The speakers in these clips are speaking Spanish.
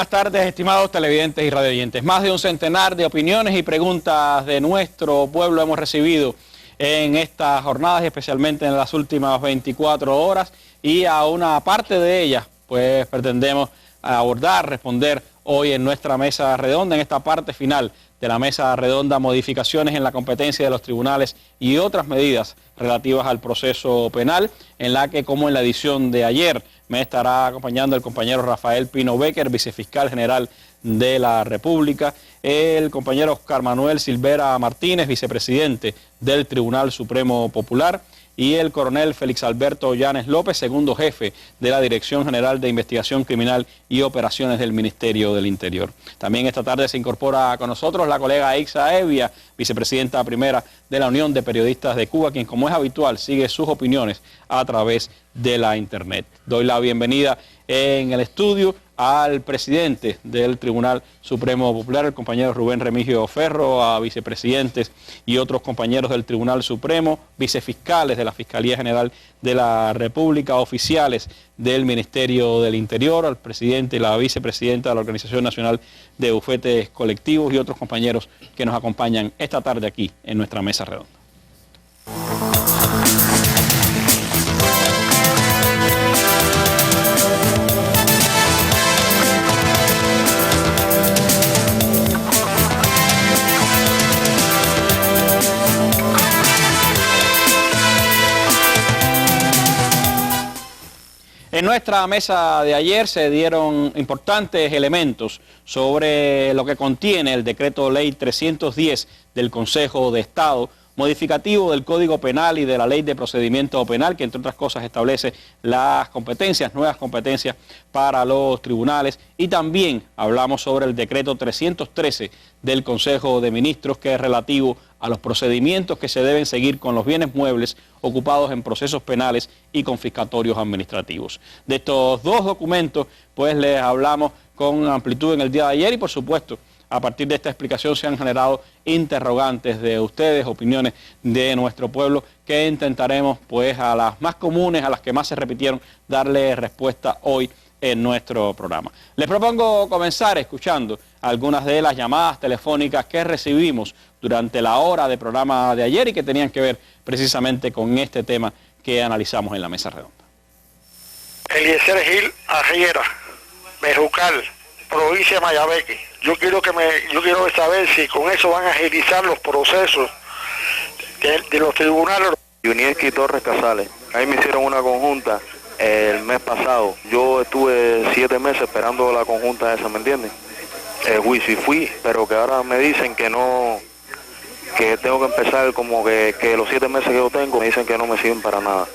buenas tardes, estimados televidentes y radioyentes. Más de un centenar de opiniones y preguntas de nuestro pueblo hemos recibido en estas jornadas y especialmente en las últimas 24 horas, y a una parte de ellas pues pretendemos abordar, responder hoy en nuestra mesa redonda, en esta parte final de la mesa redonda: modificaciones en la competencia de los tribunales y otras medidas relativas al proceso penal, en la que, como en la edición de ayer, me estará acompañando el compañero Rafael Pino Becker, vicefiscal general de la República, el compañero Oscar Manuel Silvera Martínez, vicepresidente del Tribunal Supremo Popular, y el coronel Félix Alberto Llanes López, segundo jefe de la Dirección General de Investigación Criminal y Operaciones del Ministerio del Interior. También esta tarde se incorpora con nosotros la colega Ixa Evia, vicepresidenta primera de la Unión de Periodistas de Cuba, quien, como es habitual, sigue sus opiniones a través de la internet. Doy la bienvenida en el estudio al presidente del Tribunal Supremo Popular, el compañero Rubén Remigio Ferro, a vicepresidentes y otros compañeros del Tribunal Supremo, vicefiscales de la Fiscalía General de la República, oficiales del Ministerio del Interior, al presidente y la vicepresidenta de la Organización Nacional de Bufetes Colectivos y otros compañeros que nos acompañan esta tarde aquí en nuestra mesa redonda. En nuestra mesa de ayer se dieron importantes elementos sobre lo que contiene el decreto ley 310 del Consejo de Estado, modificativo del Código Penal y de la Ley de Procedimiento Penal, que entre otras cosas establece las competencias, nuevas competencias para los tribunales, y también hablamos sobre el decreto 313 del Consejo de Ministros, que es relativo a los procedimientos que se deben seguir con los bienes muebles ocupados en procesos penales y confiscatorios administrativos. De estos dos documentos pues les hablamos con amplitud en el día de ayer, y por supuesto a partir de esta explicación se han generado interrogantes de ustedes, opiniones de nuestro pueblo, que intentaremos, pues, a las más comunes, a las que más se repitieron, darle respuesta hoy en nuestro programa. Les propongo comenzar escuchando algunas de las llamadas telefónicas que recibimos durante la hora de programa de ayer y que tenían que ver precisamente con este tema que analizamos en la mesa redonda. Eliezer Gil Arriera, Bejucal, provincia de Mayabeque. Yo quiero saber si con eso van a agilizar los procesos de los tribunales. Yunieski Torres Casales. Ahí me hicieron una conjunta el mes pasado. Yo estuve 7 meses esperando la conjunta esa, ¿me entiendes? El juicio, y fui, pero que ahora me dicen que no, que tengo que empezar como que los 7 meses que yo tengo, me dicen que no me sirven para nada.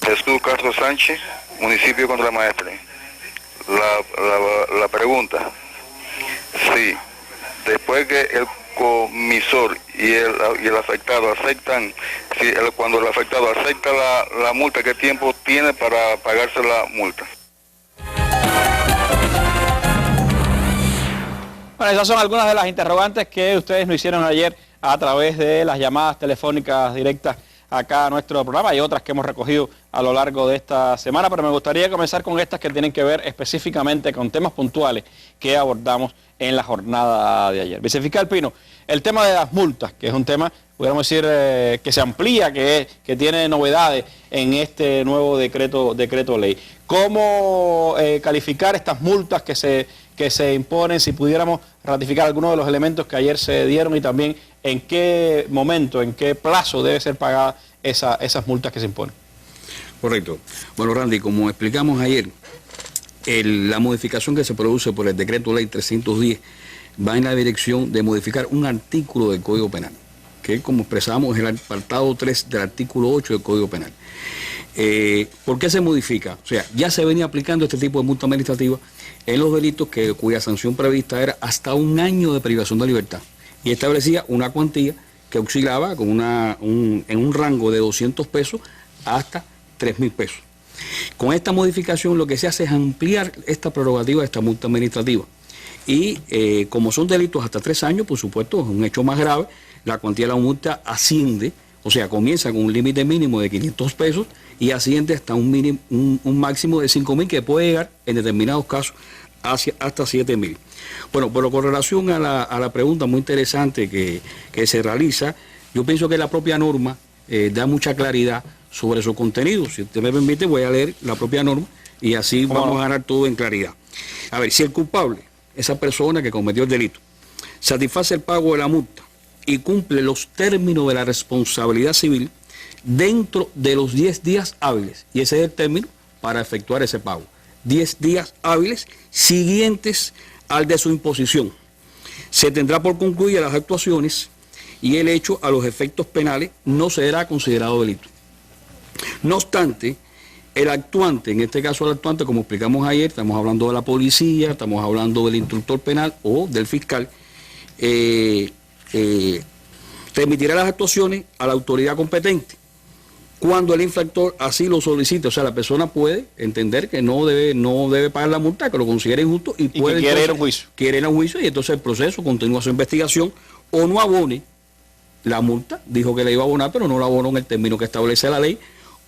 Jesús Castro Sánchez, municipio Contra Maestre. La pregunta, sí, después que el comisor y el afectado aceptan, si cuando el afectado acepta la multa, ¿qué tiempo tiene para pagarse la multa? Bueno, esas son algunas de las interrogantes que ustedes nos hicieron ayer a través de las llamadas telefónicas directas acá a nuestro programa. Hay otras que hemos recogido a lo largo de esta semana, pero me gustaría comenzar con estas que tienen que ver específicamente con temas puntuales que abordamos en la jornada de ayer. Vicefiscal Pino, el tema de las multas, que es un tema, podríamos decir, que se amplía, que tiene novedades en este nuevo decreto ley. ¿Cómo calificar estas multas que se imponen, si pudiéramos ratificar algunos de los elementos que ayer se dieron, y también en qué momento, en qué plazo debe ser pagada esas multas que se imponen? Correcto. Bueno, Randy, como explicamos ayer, la modificación que se produce por el decreto ley 310 va en la dirección de modificar un artículo del Código Penal, que, como expresamos, es el apartado 3 del artículo 8 del Código Penal. ¿Por qué se modifica? O sea, ya se venía aplicando este tipo de multa administrativa en los delitos cuya sanción prevista era hasta 1 año de privación de libertad, y establecía una cuantía que oscilaba en un rango de 200 pesos hasta 3.000 pesos. Con esta modificación lo que se hace es ampliar esta prerrogativa de esta multa administrativa, y como son delitos hasta 3 años, por supuesto, es un hecho más grave, la cuantía de la multa asciende, o sea, comienza con un límite mínimo de 500 pesos y asciende hasta un máximo de 5.000, que puede llegar en determinados casos hasta 7.000. Bueno, pero con relación a la pregunta muy interesante que se realiza, yo pienso que la propia norma da mucha claridad sobre su contenido. Si usted me permite, voy a leer la propia norma y así vamos a ganar todo en claridad. A ver, si el culpable, esa persona que cometió el delito, satisface el pago de la multa y cumple los términos de la responsabilidad civil dentro de los 10 días hábiles, y ese es el término para efectuar ese pago, 10 días hábiles siguientes al de su imposición, se tendrá por concluidas las actuaciones y el hecho a los efectos penales no será considerado delito. No obstante, el actuante, en este caso el actuante, como explicamos ayer, estamos hablando de la policía, estamos hablando del instructor penal o del fiscal, remitirá las actuaciones a la autoridad competente cuando el infractor así lo solicite. O sea, la persona puede entender que no debe pagar la multa, que lo considere injusto y puede quiere ir a un juicio. Quiere ir a un juicio y entonces el proceso continúa su investigación o no abone la multa, dijo que le iba a abonar, pero no la abonó en el término que establece la ley,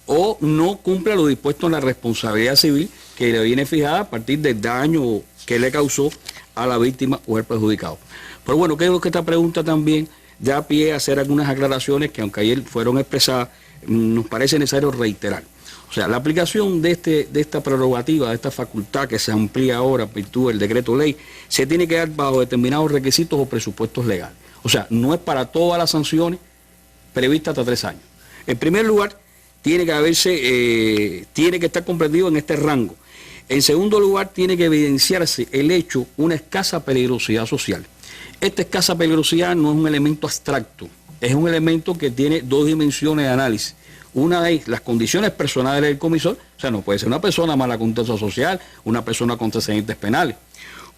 o no cumple lo dispuesto en la responsabilidad civil que le viene fijada a partir del daño que le causó a la víctima o el perjudicado. Pero bueno, creo que esta pregunta también da pie a hacer algunas aclaraciones que, aunque ayer fueron expresadas, nos parece necesario reiterar. O sea, la aplicación de esta prerrogativa, de esta facultad que se amplía ahora en virtud del decreto ley, se tiene que dar bajo determinados requisitos o presupuestos legales. O sea, no es para todas las sanciones previstas hasta 3 años. En primer lugar, tiene que estar comprendido en este rango. En segundo lugar, tiene que evidenciarse el hecho, una escasa peligrosidad social. Esta escasa peligrosidad no es un elemento abstracto, es un elemento que tiene 2 dimensiones de análisis. Una es las condiciones personales del comisor, o sea, no puede ser una persona mala conducta social, una persona con antecedentes penales,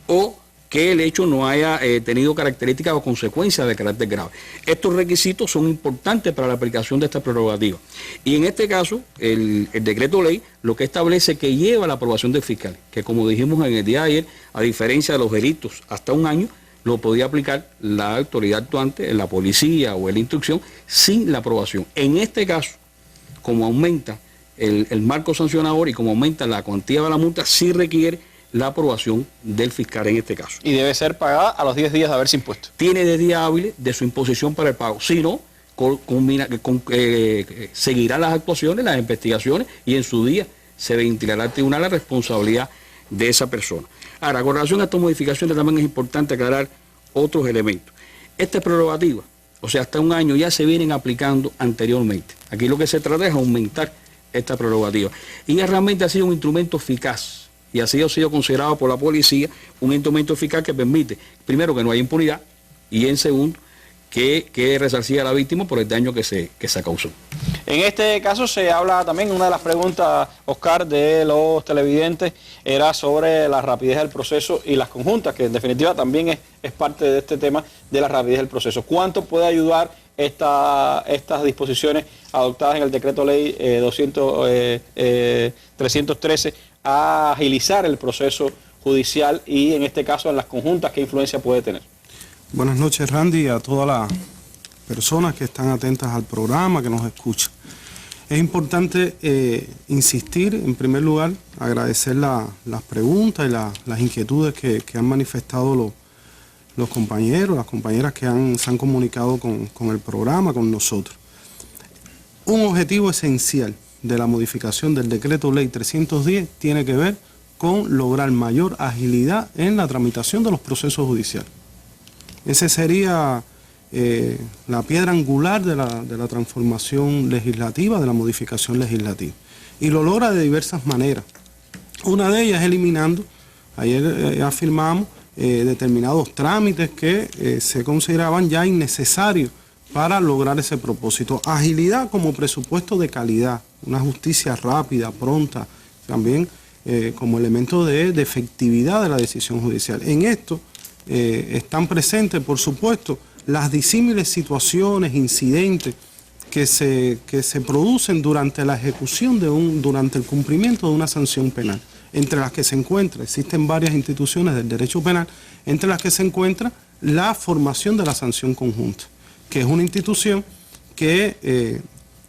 o que el hecho no haya tenido características o consecuencias de carácter grave. Estos requisitos son importantes para la aplicación de esta prerrogativa. Y en este caso, el decreto ley lo que establece que lleva la aprobación del fiscal, que como dijimos en el día de ayer, a diferencia de los delitos hasta 1 año, lo podía aplicar la autoridad actuante, la policía o la instrucción, sin la aprobación. En este caso, como aumenta el marco sancionador y como aumenta la cuantía de la multa, sí requiere la aprobación del fiscal en este caso. Y debe ser pagada a los 10 días de haberse impuesto. Tiene 10 días hábiles de su imposición para el pago. Si no, seguirá las actuaciones, las investigaciones y en su día se ventilará al tribunal la responsabilidad de esa persona. Ahora, con relación a estas modificaciones también es importante aclarar otros elementos. Esta prerrogativa, o sea, hasta 1 año ya se vienen aplicando anteriormente. Aquí lo que se trata es aumentar esta prerrogativa. Y realmente ha sido un instrumento eficaz y así ha sido considerado por la policía un instrumento eficaz que permite, primero, que no haya impunidad y en segundo, que resarcía a la víctima por el daño que se causó. En este caso se habla también, una de las preguntas, Oscar, de los televidentes, era sobre la rapidez del proceso y las conjuntas, que en definitiva también es parte de este tema de la rapidez del proceso. ¿Cuánto puede ayudar estas disposiciones adoptadas en el decreto ley 313 a agilizar el proceso judicial y en este caso en las conjuntas, qué influencia puede tener? Buenas noches, Randy, a todas las personas que están atentas al programa, que nos escuchan. Es importante insistir, en primer lugar, agradecer las preguntas y las inquietudes que han manifestado los compañeros, las compañeras que se han comunicado con el programa, con nosotros. Un objetivo esencial de la modificación del decreto ley 310 tiene que ver con lograr mayor agilidad en la tramitación de los procesos judiciales. Ese sería la piedra angular de la transformación legislativa, de la modificación legislativa. Y lo logra de diversas maneras. Una de ellas es eliminando, ayer afirmamos, determinados trámites que se consideraban ya innecesarios para lograr ese propósito. Agilidad como presupuesto de calidad, una justicia rápida, pronta, también como elemento de efectividad de la decisión judicial. En esto están presentes, por supuesto, las disímiles situaciones, incidentes que se producen durante la ejecución durante el cumplimiento de una sanción penal, entre las que se encuentra, existen varias instituciones del derecho penal, entre las que se encuentra la formación de la sanción conjunta, que es una institución que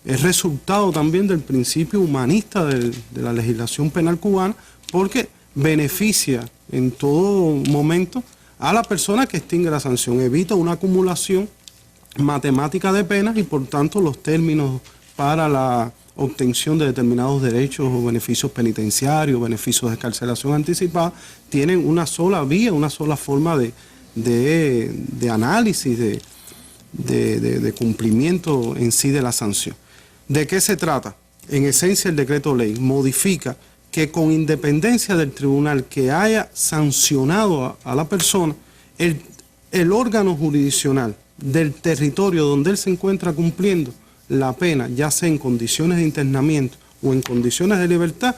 es resultado también del principio humanista de la legislación penal cubana, porque beneficia en todo momento a la persona que extingue la sanción. Evita una acumulación matemática de penas y por tanto los términos para la obtención de determinados derechos o beneficios penitenciarios, beneficios de excarcelación anticipada, tienen una sola vía, una sola forma de análisis, de cumplimiento en sí de la sanción. ¿De qué se trata? En esencia el decreto ley modifica que con independencia del tribunal que haya sancionado a la persona, el órgano jurisdiccional del territorio donde él se encuentra cumpliendo la pena, ya sea en condiciones de internamiento o en condiciones de libertad,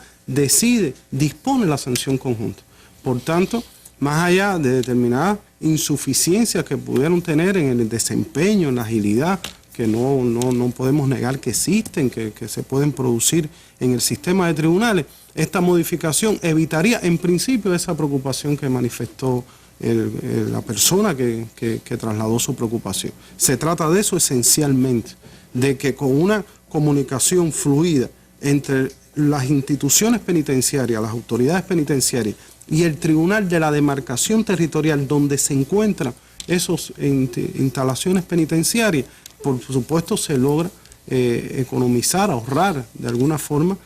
dispone la sanción conjunta. Por tanto, más allá de determinadas insuficiencias que pudieron tener en el desempeño, en la agilidad, que no podemos negar que existen, que se pueden producir en el sistema de tribunales, esta modificación evitaría en principio esa preocupación que manifestó la persona que trasladó su preocupación. Se trata de eso esencialmente, de que con una comunicación fluida entre las instituciones penitenciarias, las autoridades penitenciarias y el tribunal de la demarcación territorial donde se encuentran esas instalaciones penitenciarias, por supuesto se logra economizar, ahorrar de alguna forma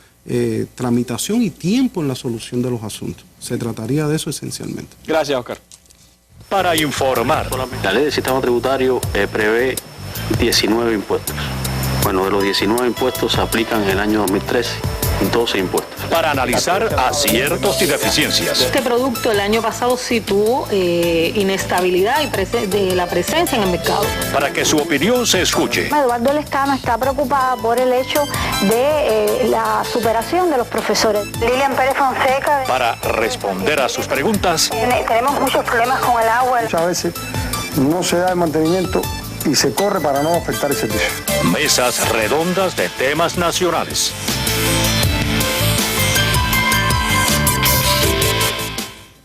tramitación y tiempo en la solución de los asuntos. Se trataría de eso esencialmente. Gracias, Oscar. Para informar. La ley del sistema tributario prevé 19 impuestos. Bueno, de los 19 impuestos se aplican en el año 2013 12 impuestos. Para analizar aciertos y deficiencias. Este producto el año pasado sí tuvo inestabilidad de la presencia en el mercado. Para que su opinión se escuche. Eduardo Lescano está preocupada por el hecho de la superación de los profesores. Lilian Pérez Fonseca. Para responder a sus preguntas. Tenemos muchos problemas con el agua. Muchas veces no se da el mantenimiento y se corre para no afectar el servicio. Mesas redondas de temas nacionales.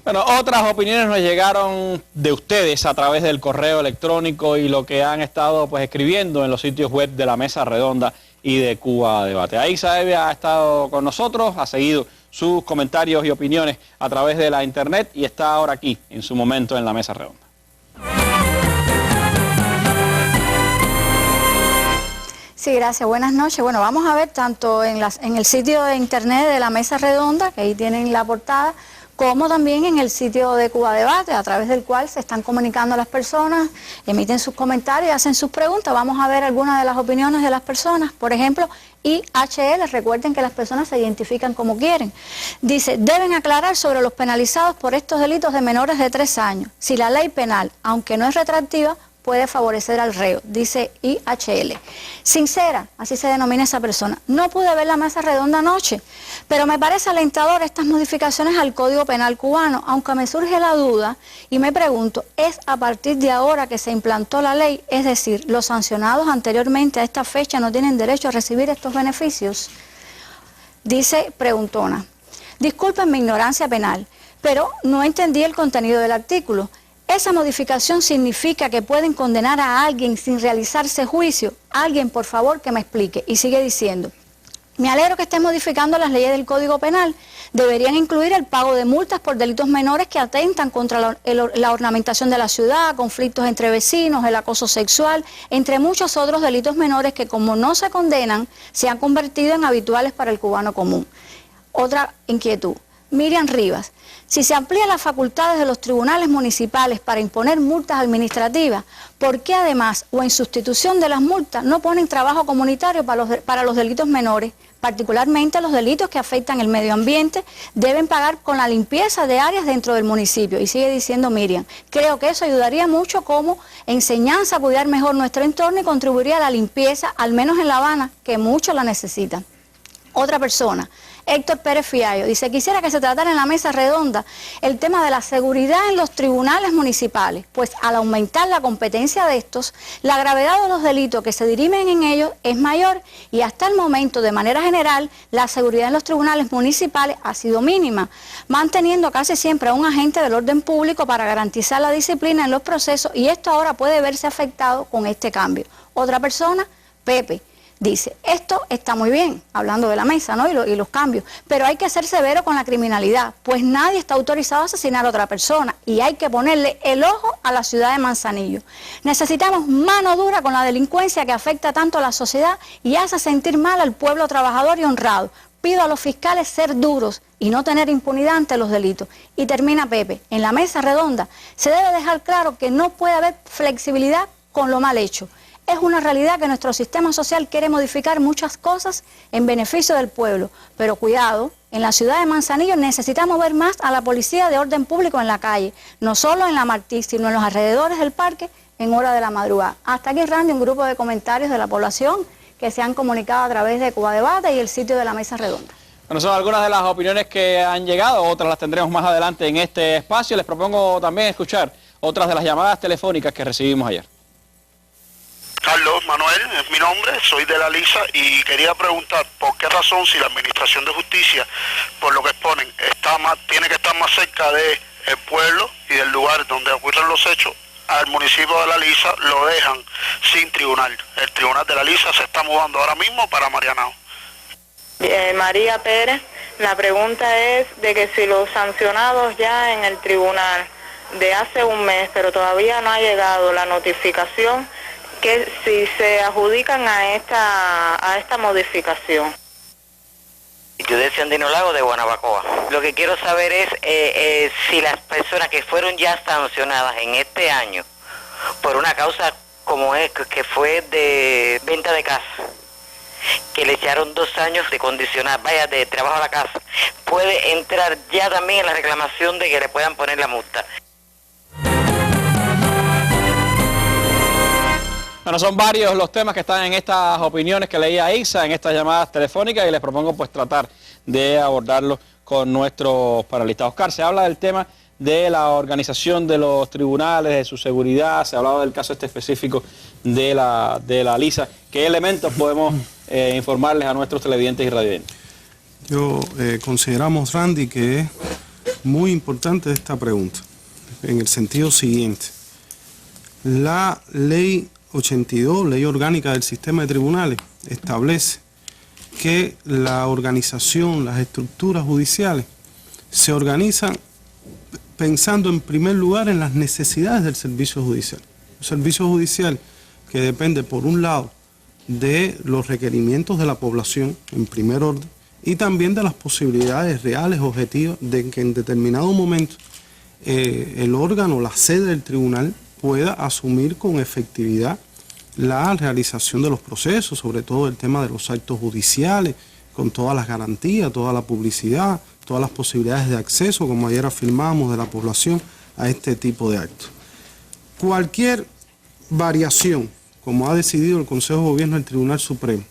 Bueno, otras opiniones nos llegaron de ustedes a través del correo electrónico y lo que han estado escribiendo en los sitios web de la Mesa Redonda y de Cuba Debate. Aixa Evia ha estado con nosotros, ha seguido sus comentarios y opiniones a través de la internet y está ahora aquí en su momento en la Mesa Redonda. Sí, gracias. Buenas noches. Bueno, vamos a ver tanto en el sitio de internet de la Mesa Redonda, que ahí tienen la portada, como también en el sitio de Cuba Debate, a través del cual se están comunicando las personas, emiten sus comentarios, hacen sus preguntas. Vamos a ver algunas de las opiniones de las personas. Por ejemplo, IHL, recuerden que las personas se identifican como quieren. Dice, deben aclarar sobre los penalizados por estos delitos de menores de 3 años. Si la ley penal, aunque no es retroactiva, puede favorecer al reo, dice IHL. Sincera, así se denomina esa persona. No pude ver la Mesa Redonda anoche, pero me parece alentador estas modificaciones al Código Penal cubano, aunque me surge la duda y me pregunto, ¿es a partir de ahora que se implantó la ley? Es decir, ¿los sancionados anteriormente a esta fecha no tienen derecho a recibir estos beneficios? Dice preguntona, disculpen mi ignorancia penal, pero no entendí el contenido del artículo. ¿Esa modificación significa que pueden condenar a alguien sin realizarse juicio? Alguien, por favor, que me explique. Y sigue diciendo, me alegro que estén modificando las leyes del Código Penal. Deberían incluir el pago de multas por delitos menores que atentan contra la ornamentación de la ciudad, conflictos entre vecinos, el acoso sexual, entre muchos otros delitos menores que, como no se condenan, se han convertido en habituales para el cubano común. Otra inquietud. Miriam Rivas, si se amplían las facultades de los tribunales municipales para imponer multas administrativas, ¿por qué además o en sustitución de las multas no ponen trabajo comunitario para los delitos menores? Particularmente los delitos que afectan el medio ambiente deben pagar con la limpieza de áreas dentro del municipio. Y sigue diciendo Miriam, creo que eso ayudaría mucho como enseñanza a cuidar mejor nuestro entorno y contribuiría a la limpieza, al menos en La Habana, que muchos la necesitan. Otra persona, Héctor Pérez Fiallo, dice, quisiera que se tratara en la Mesa Redonda el tema de la seguridad en los tribunales municipales, pues al aumentar la competencia de estos, la gravedad de los delitos que se dirimen en ellos es mayor y hasta el momento, de manera general, la seguridad en los tribunales municipales ha sido mínima, manteniendo casi siempre a un agente del orden público para garantizar la disciplina en los procesos y esto ahora puede verse afectado con este cambio. Otra persona, Pepe, dice, esto está muy bien, hablando de la mesa, ¿no? y los cambios, pero hay que ser severo con la criminalidad, pues nadie está autorizado a asesinar a otra persona y hay que ponerle el ojo a la ciudad de Manzanillo. Necesitamos mano dura con la delincuencia que afecta tanto a la sociedad y hace sentir mal al pueblo trabajador y honrado. Pido a los fiscales ser duros y no tener impunidad ante los delitos. Y termina Pepe, en la mesa redonda se debe dejar claro que no puede haber flexibilidad con lo mal hecho. Es una realidad que nuestro sistema social quiere modificar muchas cosas en beneficio del pueblo, pero cuidado, en la ciudad de Manzanillo necesitamos ver más a la policía de orden público en la calle, no solo en la Martí, sino en los alrededores del parque en hora de la madrugada. Hasta aquí, Randy, un grupo de comentarios de la población que se han comunicado a través de Cuba Debate y el sitio de la Mesa Redonda. Bueno, son algunas de las opiniones que han llegado, otras las tendremos más adelante en este espacio. Les propongo también escuchar otras de las llamadas telefónicas que recibimos ayer. Carlos Manuel es mi nombre, soy de la Lisa y quería preguntar por qué razón, si la Administración de Justicia, por lo que exponen, tiene que estar más cerca del pueblo y del lugar donde ocurren los hechos, al municipio de la Lisa lo dejan sin tribunal. El tribunal de la Lisa se está mudando ahora mismo para Marianao. María Pérez, la pregunta es de que si los sancionados ya en el tribunal de hace un mes, pero todavía no ha llegado la notificación, que si se adjudican a esta modificación. Yo de Andino Lago de Guanabacoa. Lo que quiero saber es si las personas que fueron ya sancionadas en este año por una causa como es que fue de venta de casa, que le echaron 2 años de condicional, de trabajo a la casa, puede entrar ya también en la reclamación de que le puedan poner la multa. Bueno, son varios los temas que están en estas opiniones que leía Isa, en estas llamadas telefónicas, y les propongo pues tratar de abordarlos con nuestros panelistas. Oscar, se habla del tema de la organización de los tribunales, de su seguridad, se ha hablado del caso específico de la Lisa. ¿Qué elementos podemos informarles a nuestros televidentes y radiovidentes? Consideramos, Randy, que es muy importante esta pregunta, en el sentido siguiente. La ley 82, ley orgánica del sistema de tribunales, establece que la organización, las estructuras judiciales se organizan pensando en primer lugar en las necesidades del servicio judicial. Un servicio judicial que depende por un lado de los requerimientos de la población en primer orden y también de las posibilidades reales, objetivas, de que en determinado momento el órgano, la sede del tribunal pueda asumir con efectividad la realización de los procesos, sobre todo el tema de los actos judiciales, con todas las garantías, toda la publicidad, todas las posibilidades de acceso, como ayer afirmamos, de la población a este tipo de actos. Cualquier variación, como ha decidido el Consejo de Gobierno del Tribunal Supremo,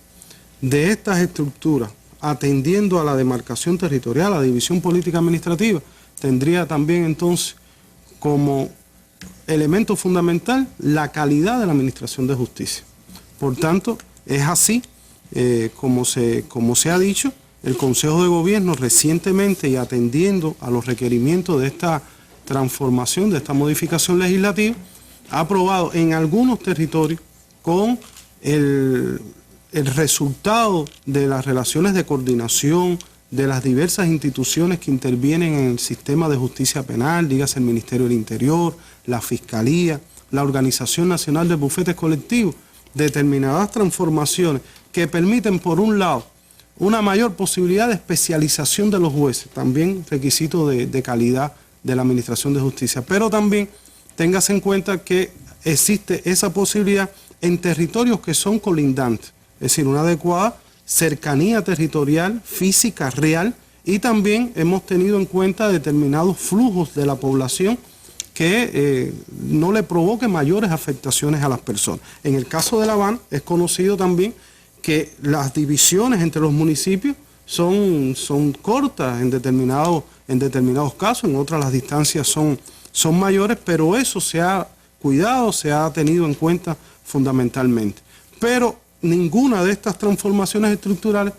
de estas estructuras, atendiendo a la demarcación territorial, a la división política administrativa, tendría también entonces como elemento fundamental la calidad de la administración de justicia. Por tanto, es así, como se ha dicho, el Consejo de Gobierno recientemente y atendiendo a los requerimientos de esta transformación, de esta modificación legislativa, ha aprobado en algunos territorios con el resultado de las relaciones de coordinación de las diversas instituciones que intervienen en el sistema de justicia penal, dígase el Ministerio del Interior, la Fiscalía, la Organización Nacional de Bufetes Colectivos, determinadas transformaciones que permiten, por un lado, una mayor posibilidad de especialización de los jueces, también requisito de calidad de la Administración de Justicia, pero también téngase en cuenta que existe esa posibilidad en territorios que son colindantes, es decir, una adecuada cercanía territorial, física, real, y también hemos tenido en cuenta determinados flujos de la población que no le provoque mayores afectaciones a las personas. En el caso de La Habana es conocido también que las divisiones entre los municipios son cortas en determinados casos, en otras las distancias son mayores, pero eso se ha cuidado, se ha tenido en cuenta fundamentalmente. Pero ninguna de estas transformaciones estructurales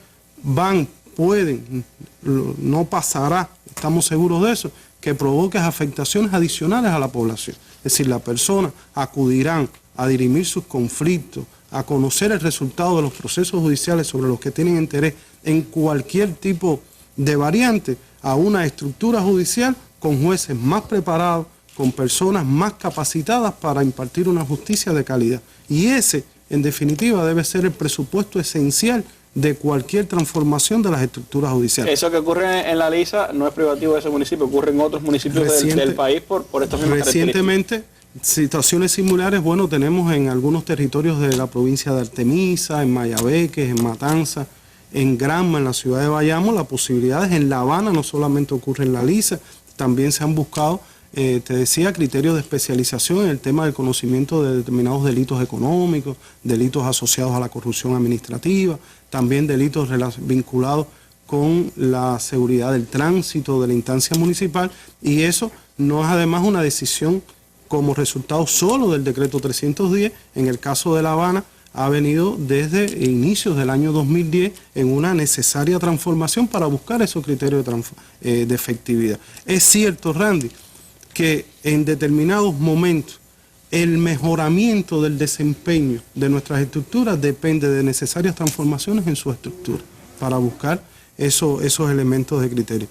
no pasará, estamos seguros de eso, que provoque afectaciones adicionales a la población. Es decir, las personas acudirán a dirimir sus conflictos, a conocer el resultado de los procesos judiciales sobre los que tienen interés en cualquier tipo de variante, a una estructura judicial con jueces más preparados, con personas más capacitadas para impartir una justicia de calidad. Y ese, en definitiva, debe ser el presupuesto esencial de cualquier transformación de las estructuras judiciales. Eso que ocurre en La Lisa no es privativo de ese municipio, ocurre en otros municipios del país por estas mismas recientemente, situaciones similares, bueno, tenemos en algunos territorios de la provincia de Artemisa, en Mayabeque, en Matanza, en Granma, en la ciudad de Bayamo, las posibilidades en La Habana no solamente ocurre en La Lisa, también se han buscado, te decía, criterios de especialización en el tema del conocimiento de determinados delitos económicos, delitos asociados a la corrupción administrativa, también delitos vinculados con la seguridad del tránsito de la instancia municipal, y eso no es además una decisión como resultado solo del decreto 310, en el caso de La Habana, ha venido desde inicios del año 2010 en una necesaria transformación para buscar esos criterios de efectividad. Es cierto, Randy, que en determinados momentos el mejoramiento del desempeño de nuestras estructuras depende de necesarias transformaciones en su estructura para buscar esos elementos de criterio.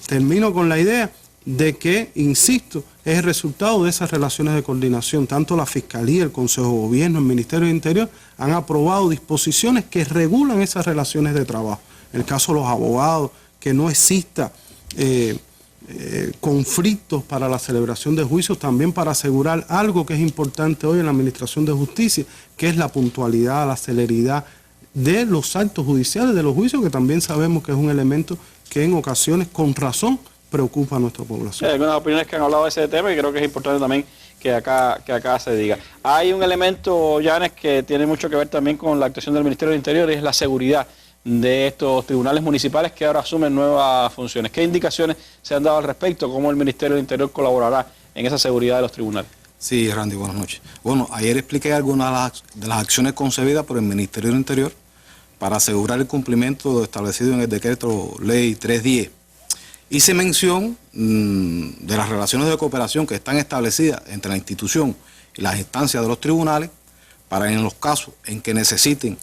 Termino con la idea de que, insisto, es el resultado de esas relaciones de coordinación. Tanto la Fiscalía, el Consejo de Gobierno, el Ministerio del Interior han aprobado disposiciones que regulan esas relaciones de trabajo. En el caso de los abogados, que no exista conflictos para la celebración de juicios, también para asegurar algo que es importante hoy en la Administración de Justicia, que es la puntualidad, la celeridad de los actos judiciales, de los juicios, que también sabemos que es un elemento que en ocasiones, con razón, preocupa a nuestra población. Hay algunas opiniones que han hablado de ese tema y creo que es importante también que acá se diga. Hay un elemento, Yanes, que tiene mucho que ver también con la actuación del Ministerio del Interior, y es la seguridad de estos tribunales municipales que ahora asumen nuevas funciones. ¿Qué indicaciones se han dado al respecto? ¿Cómo el Ministerio del Interior colaborará en esa seguridad de los tribunales? Sí, Randy, buenas noches. Bueno, ayer expliqué algunas de las acciones concebidas por el Ministerio del Interior para asegurar el cumplimiento de lo establecido en el decreto ley 310. Hice mención de las relaciones de cooperación que están establecidas entre la institución y las instancias de los tribunales para, en los casos en que necesiten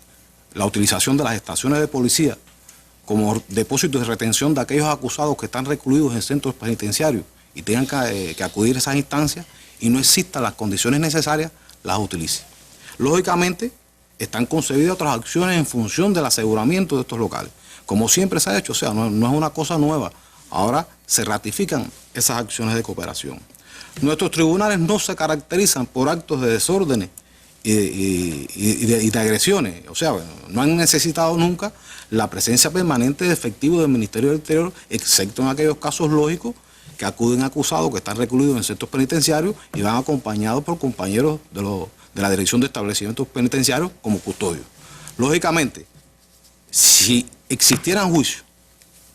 la utilización de las estaciones de policía como depósitos de retención de aquellos acusados que están recluidos en centros penitenciarios y tengan que acudir a esas instancias y no existan las condiciones necesarias, las utilice. Lógicamente, están concebidas otras acciones en función del aseguramiento de estos locales, como siempre se ha hecho, o sea, no es una cosa nueva. Ahora se ratifican esas acciones de cooperación. Nuestros tribunales no se caracterizan por actos de desórdenes y de agresiones. O sea, no han necesitado nunca la presencia permanente de efectivos del Ministerio del Interior, excepto en aquellos casos lógicos que acuden acusados que están recluidos en centros penitenciarios y van acompañados por compañeros de la Dirección de Establecimientos Penitenciarios como custodios. Lógicamente, si existieran juicios,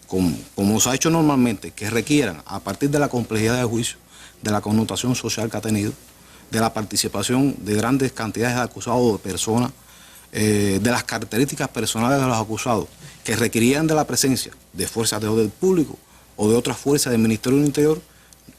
como se ha hecho normalmente, que requieran, a partir de la complejidad del juicio, de la connotación social que ha tenido, de la participación de grandes cantidades de acusados o de personas, de las características personales de los acusados, que requerían de la presencia de fuerzas de orden público o de otras fuerzas del Ministerio del Interior,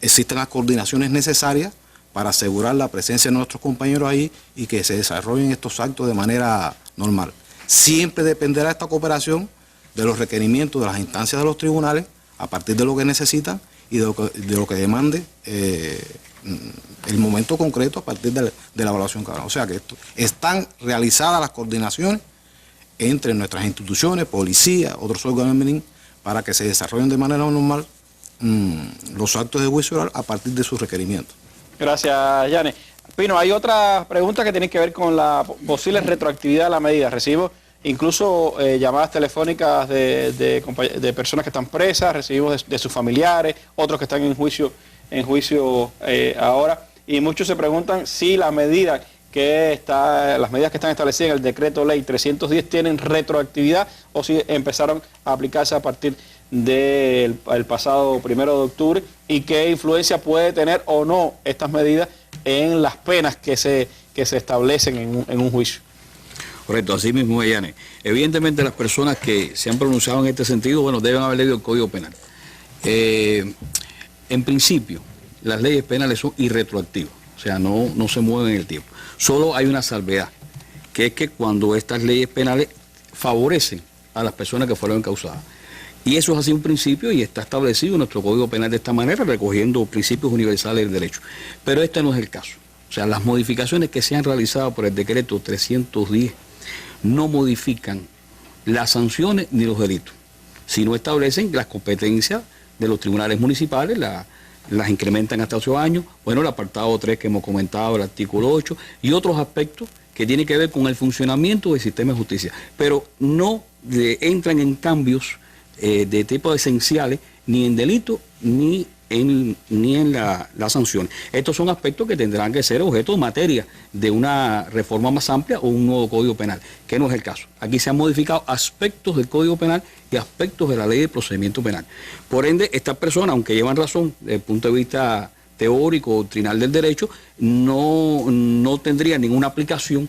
existen las coordinaciones necesarias para asegurar la presencia de nuestros compañeros ahí y que se desarrollen estos actos de manera normal. Siempre dependerá esta cooperación de los requerimientos de las instancias de los tribunales, a partir de lo que necesitan y de lo que demande el momento concreto a partir de la evaluación cada uno. O sea que están realizadas las coordinaciones entre nuestras instituciones, policía, otros órganos, para que se desarrollen de manera normal los actos de juicio oral a partir de sus requerimientos. Gracias, Yanes. Pino, hay otra pregunta que tiene que ver con la posible retroactividad de la medida. Recibo incluso llamadas telefónicas de personas que están presas, recibimos de sus familiares, otros que están en juicio ahora, y muchos se preguntan si las medidas que están establecidas en el decreto ley 310 tienen retroactividad o si empezaron a aplicarse a partir del pasado 1 de octubre y qué influencia puede tener o no estas medidas en las penas que se establecen en un juicio. Correcto, así mismo, Yanes. Evidentemente las personas que se han pronunciado en este sentido, bueno, deben haber leído el Código Penal. En principio, las leyes penales son irretroactivas, o sea, no se mueven en el tiempo. Solo hay una salvedad, que es que cuando estas leyes penales favorecen a las personas que fueron encausadas. Y eso es así un principio y está establecido en nuestro Código Penal de esta manera, recogiendo principios universales del derecho. Pero este no es el caso. O sea, las modificaciones que se han realizado por el decreto 310 no modifican las sanciones ni los delitos, sino establecen las competencias de los tribunales municipales, las incrementan hasta 8 años, bueno, el apartado 3 que hemos comentado, el artículo 8, y otros aspectos que tienen que ver con el funcionamiento del sistema de justicia, pero no entran en cambios de tipo esenciales, ni en delitos, ni en las sanciones. Estos son aspectos que tendrán que ser objeto de materia de una reforma más amplia o un nuevo Código Penal, que no es el caso. Aquí se han modificado aspectos del Código Penal y aspectos de la Ley de Procedimiento Penal. Por ende, estas personas, aunque llevan razón desde el punto de vista teórico, doctrinal del derecho, no tendría ninguna aplicación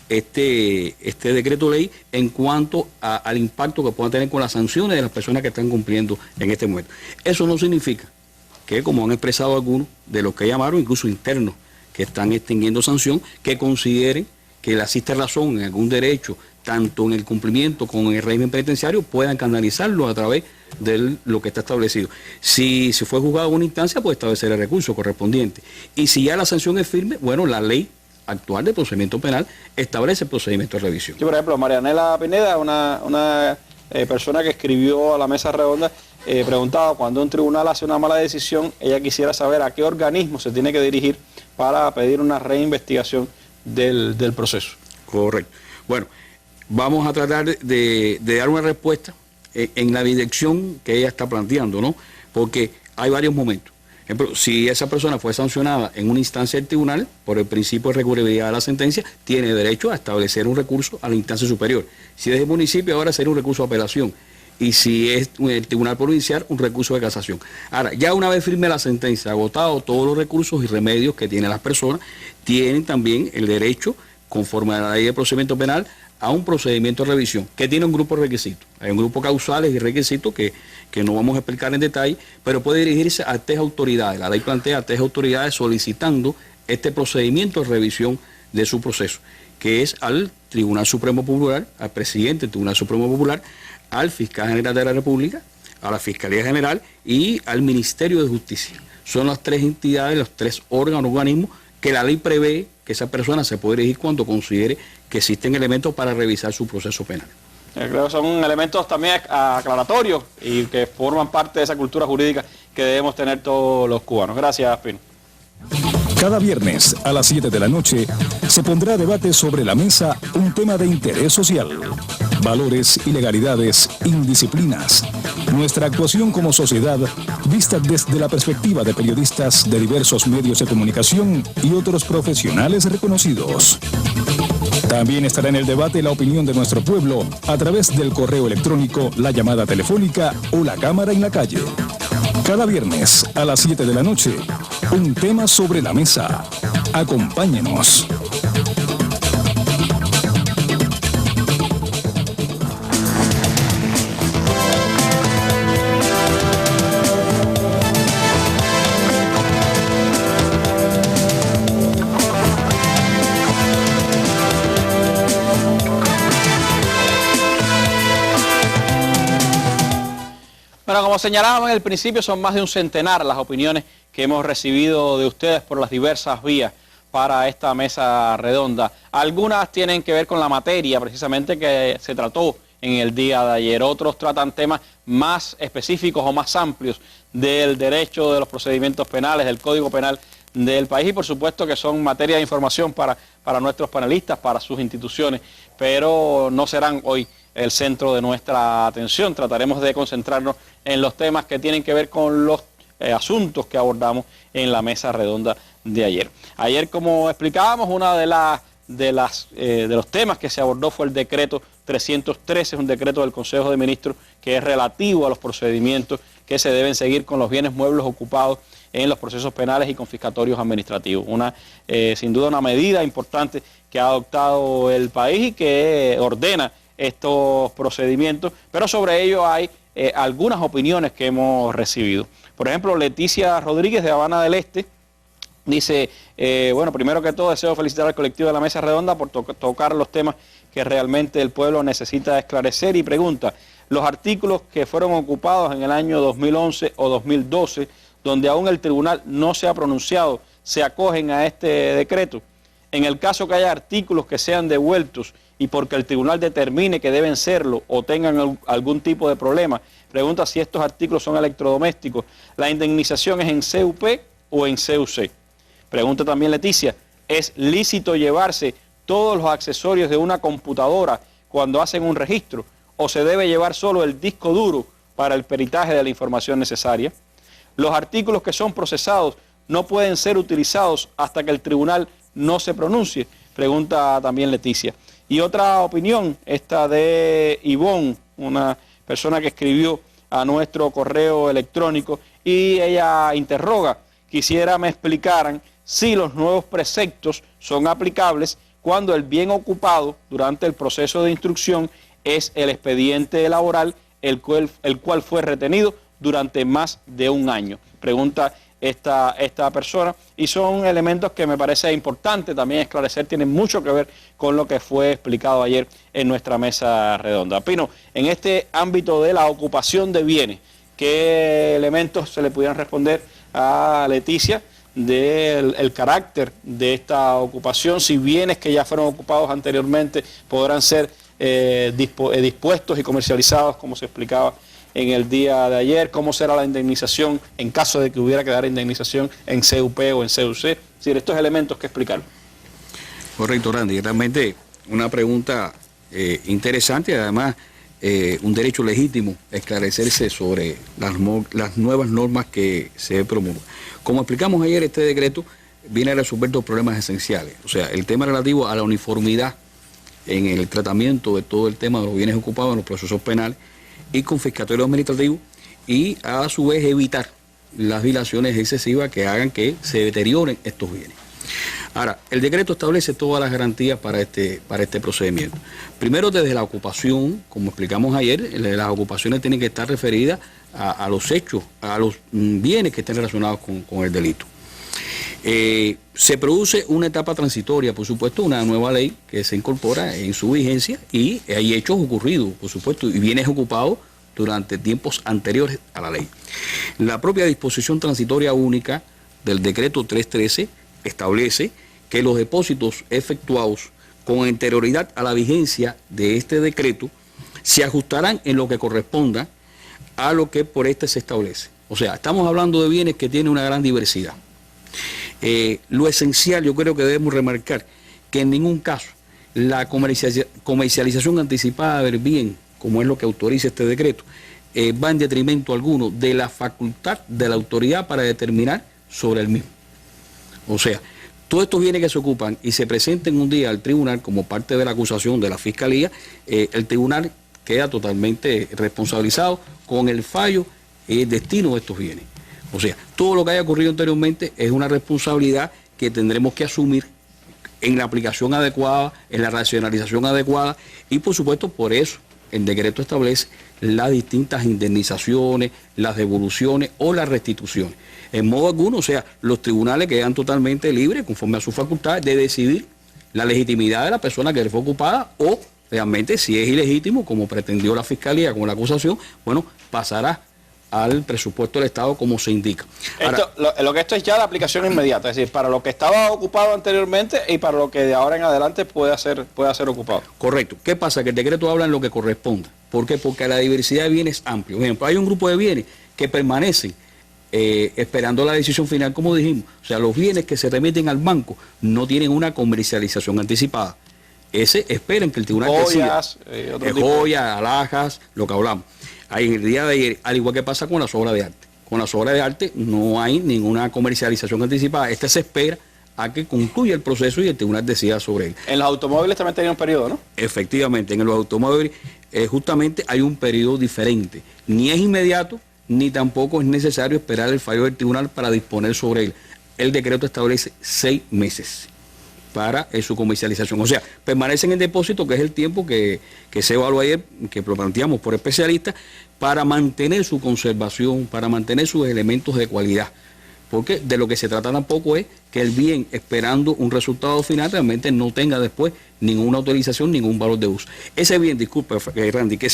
este decreto ley en cuanto al impacto que puedan tener con las sanciones de las personas que están cumpliendo en este momento. Eso no significa que, como han expresado algunos de los que llamaron, incluso internos, que están extinguiendo sanción, que consideren que le asiste razón en algún derecho, tanto en el cumplimiento como en el régimen penitenciario, puedan canalizarlo a través de lo que está establecido. Si se fue juzgado en una instancia, puede establecer el recurso correspondiente. Y si ya la sanción es firme, bueno, la ley actual de procedimiento penal establece el procedimiento de revisión. Sí, por ejemplo, Marianela Pineda, una persona que escribió a la mesa redonda, preguntaba, cuando un tribunal hace una mala decisión, ella quisiera saber a qué organismo se tiene que dirigir para pedir una reinvestigación del proceso. Correcto. Bueno, vamos a tratar de dar una respuesta en la dirección que ella está planteando, ¿no? Porque hay varios momentos. Por ejemplo, si esa persona fue sancionada en una instancia del tribunal, por el principio de recurribilidad de la sentencia, tiene derecho a establecer un recurso a la instancia superior. Si es el municipio, ahora sería un recurso de apelación. Y si es el tribunal provincial, un recurso de casación. Ahora, ya una vez firme la sentencia, agotado todos los recursos y remedios que tienen las personas, tienen también el derecho, conforme a la ley de procedimiento penal, a un procedimiento de revisión, que tiene un grupo de requisitos. Hay un grupo de causales y requisitos que no vamos a explicar en detalle, pero puede dirigirse a 3 autoridades. La ley plantea a 3 autoridades solicitando este procedimiento de revisión de su proceso, que es al Tribunal Supremo Popular, al presidente del Tribunal Supremo Popular, al Fiscal General de la República, a la Fiscalía General y al Ministerio de Justicia. Son las 3 entidades, los 3 órganos, organismos que la ley prevé que esa persona se puede dirigir cuando considere que existen elementos para revisar su proceso penal. Creo que son elementos también aclaratorios y que forman parte de esa cultura jurídica que debemos tener todos los cubanos. Gracias, Pino. Cada viernes a las 7 de la noche se pondrá a debate sobre la mesa un tema de interés social. Valores, ilegalidades, indisciplinas. Nuestra actuación como sociedad vista desde la perspectiva de periodistas de diversos medios de comunicación y otros profesionales reconocidos. También estará en el debate la opinión de nuestro pueblo a través del correo electrónico, la llamada telefónica o la cámara en la calle. Cada viernes a las 7 de la noche, un tema sobre la mesa. Acompáñenos. Bueno, como señalábamos en el principio, son más de un centenar las opiniones que hemos recibido de ustedes por las diversas vías para esta mesa redonda. Algunas tienen que ver con la materia precisamente que se trató en el día de ayer. Otros tratan temas más específicos o más amplios del derecho, de los procedimientos penales, del Código Penal del país y por supuesto que son materia de información para nuestros panelistas, para sus instituciones, pero no serán hoy el centro de nuestra atención. Trataremos de concentrarnos en los temas que tienen que ver con los asuntos que abordamos en la mesa redonda de ayer. Ayer, como explicábamos, uno de los temas que se abordó fue el decreto 313, es un decreto del Consejo de Ministros que es relativo a los procedimientos que se deben seguir con los bienes muebles ocupados en los procesos penales y confiscatorios administrativos. Sin duda una medida importante que ha adoptado el país y que ordena estos procedimientos, pero sobre ello hay algunas opiniones que hemos recibido. Por ejemplo, Leticia Rodríguez de Habana del Este Dice, bueno, primero que todo deseo felicitar al colectivo de la Mesa Redonda por tocar los temas que realmente el pueblo necesita esclarecer, y pregunta, los artículos que fueron ocupados en el año 2011 o 2012, donde aún el tribunal no se ha pronunciado, ¿se acogen a este decreto? En el caso que haya artículos que sean devueltos y porque el tribunal determine que deben serlo o tengan algún tipo de problema, pregunta si estos artículos son electrodomésticos, ¿la indemnización es en CUP o en CUC? Pregunta también Leticia, ¿es lícito llevarse todos los accesorios de una computadora cuando hacen un registro o se debe llevar solo el disco duro para el peritaje de la información necesaria? Los artículos que son procesados no pueden ser utilizados hasta que el tribunal no se pronuncie, pregunta también Leticia. Y otra opinión, esta de Ivonne, una persona que escribió a nuestro correo electrónico, y ella interroga, quisiera me explicaran si los nuevos preceptos son aplicables cuando el bien ocupado durante el proceso de instrucción es el expediente laboral, el cual fue retenido durante más de un año. Pregunta esta persona, y son elementos que me parece importante también esclarecer, tienen mucho que ver con lo que fue explicado ayer en nuestra mesa redonda. Pino, en este ámbito de la ocupación de bienes, ¿qué elementos se le pudieran responder a Leticia del carácter de esta ocupación? Si bienes que ya fueron ocupados anteriormente podrán ser dispuestos y comercializados, como se explicaba en el día de ayer, ¿cómo será la indemnización en caso de que hubiera que dar indemnización en CUP o en CUC? Es decir, estos elementos que explicar. Correcto, Randy. Realmente una pregunta interesante, y además un derecho legítimo esclarecerse sobre las nuevas normas que se promulgan. Como explicamos ayer, este decreto viene a resolver dos problemas esenciales. O sea, el tema relativo a la uniformidad en el tratamiento de todo el tema de los bienes ocupados en los procesos penales y confiscatorios administrativos, y a su vez evitar las dilaciones excesivas que hagan que se deterioren estos bienes. Ahora, el decreto establece todas las garantías para este procedimiento. Primero, desde la ocupación, como explicamos ayer, las ocupaciones tienen que estar referidas a los hechos, a los bienes que estén relacionados con el delito. Se produce una etapa transitoria, por supuesto, una nueva ley que se incorpora en su vigencia, y hay hechos ocurridos, por supuesto, y bienes ocupados durante tiempos anteriores a la ley. La propia disposición transitoria única del decreto 313 establece que los depósitos efectuados con anterioridad a la vigencia de este decreto se ajustarán en lo que corresponda a lo que por este se establece. O sea, estamos hablando de bienes que tienen una gran diversidad. Lo esencial, yo creo que debemos remarcar que en ningún caso la comercialización anticipada del bien, como es lo que autoriza este decreto, va en detrimento alguno de la facultad de la autoridad para determinar sobre el mismo. O sea, todos estos bienes que se ocupan y se presenten un día al tribunal como parte de la acusación de la Fiscalía, el tribunal queda totalmente responsabilizado con el fallo y el destino de estos bienes. O sea, todo lo que haya ocurrido anteriormente es una responsabilidad que tendremos que asumir en la aplicación adecuada, en la racionalización adecuada, y por supuesto por eso el decreto establece las distintas indemnizaciones, las devoluciones o las restituciones. En modo alguno, o sea, los tribunales quedan totalmente libres, conforme a su facultad, de decidir la legitimidad de la persona que le fue ocupada, o realmente, si es ilegítimo, como pretendió la Fiscalía con la acusación, bueno, pasará al presupuesto del Estado como se indica. Ahora, esto es ya la aplicación inmediata, es decir, para lo que estaba ocupado anteriormente y para lo que de ahora en adelante pueda ser ocupado. Correcto. ¿Qué pasa? Que el decreto habla en lo que corresponda. ¿Por qué? Porque la diversidad de bienes es amplia. Por ejemplo, hay un grupo de bienes que permanecen esperando la decisión final, como dijimos. O sea, los bienes que se remiten al banco no tienen una comercialización anticipada. Ese esperan que el tribunal decida. Joyas, alhajas, lo que hablamos. Ahí en el día de ayer, al igual que pasa con las obras de arte. Con las obras de arte no hay ninguna comercialización anticipada. Se espera a que concluya el proceso y el tribunal decida sobre él. En los automóviles también tienen un periodo, ¿no? Efectivamente, en los automóviles justamente hay un periodo diferente. Ni es inmediato, ni tampoco es necesario esperar el fallo del tribunal para disponer sobre él. El decreto establece 6 meses para su comercialización. O sea, permanecen en depósito, que es el tiempo que se evaluó ayer, que lo planteamos por especialistas, para mantener su conservación, para mantener sus elementos de cualidad. porque de lo que se trata tampoco es que el bien, esperando un resultado final, realmente no tenga después ninguna autorización, ningún valor de uso. Ese bien, disculpa Randy, que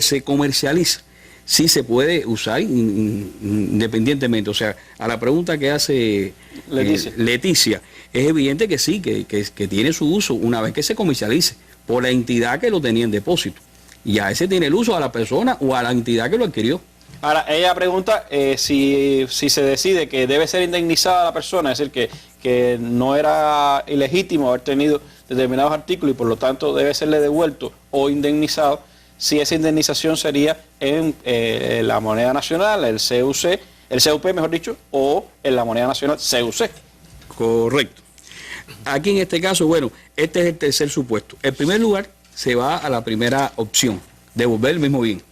se comercializa, sí se puede usar independientemente. O sea, a la pregunta que hace Leticia, es evidente que sí, que tiene su uso una vez que se comercialice por la entidad que lo tenía en depósito. Y a ese tiene el uso a la persona o a la entidad que lo adquirió. Ahora, ella pregunta si se decide que debe ser indemnizada la persona, es decir, que no era ilegítimo haber tenido determinados artículos y por lo tanto debe serle devuelto o indemnizado, si esa indemnización sería en la moneda nacional, el CUP mejor dicho, o en la moneda nacional CUC. Correcto. Aquí en este caso, bueno, este es el tercer supuesto. En primer lugar, se va a la primera opción, devolver el mismo bien.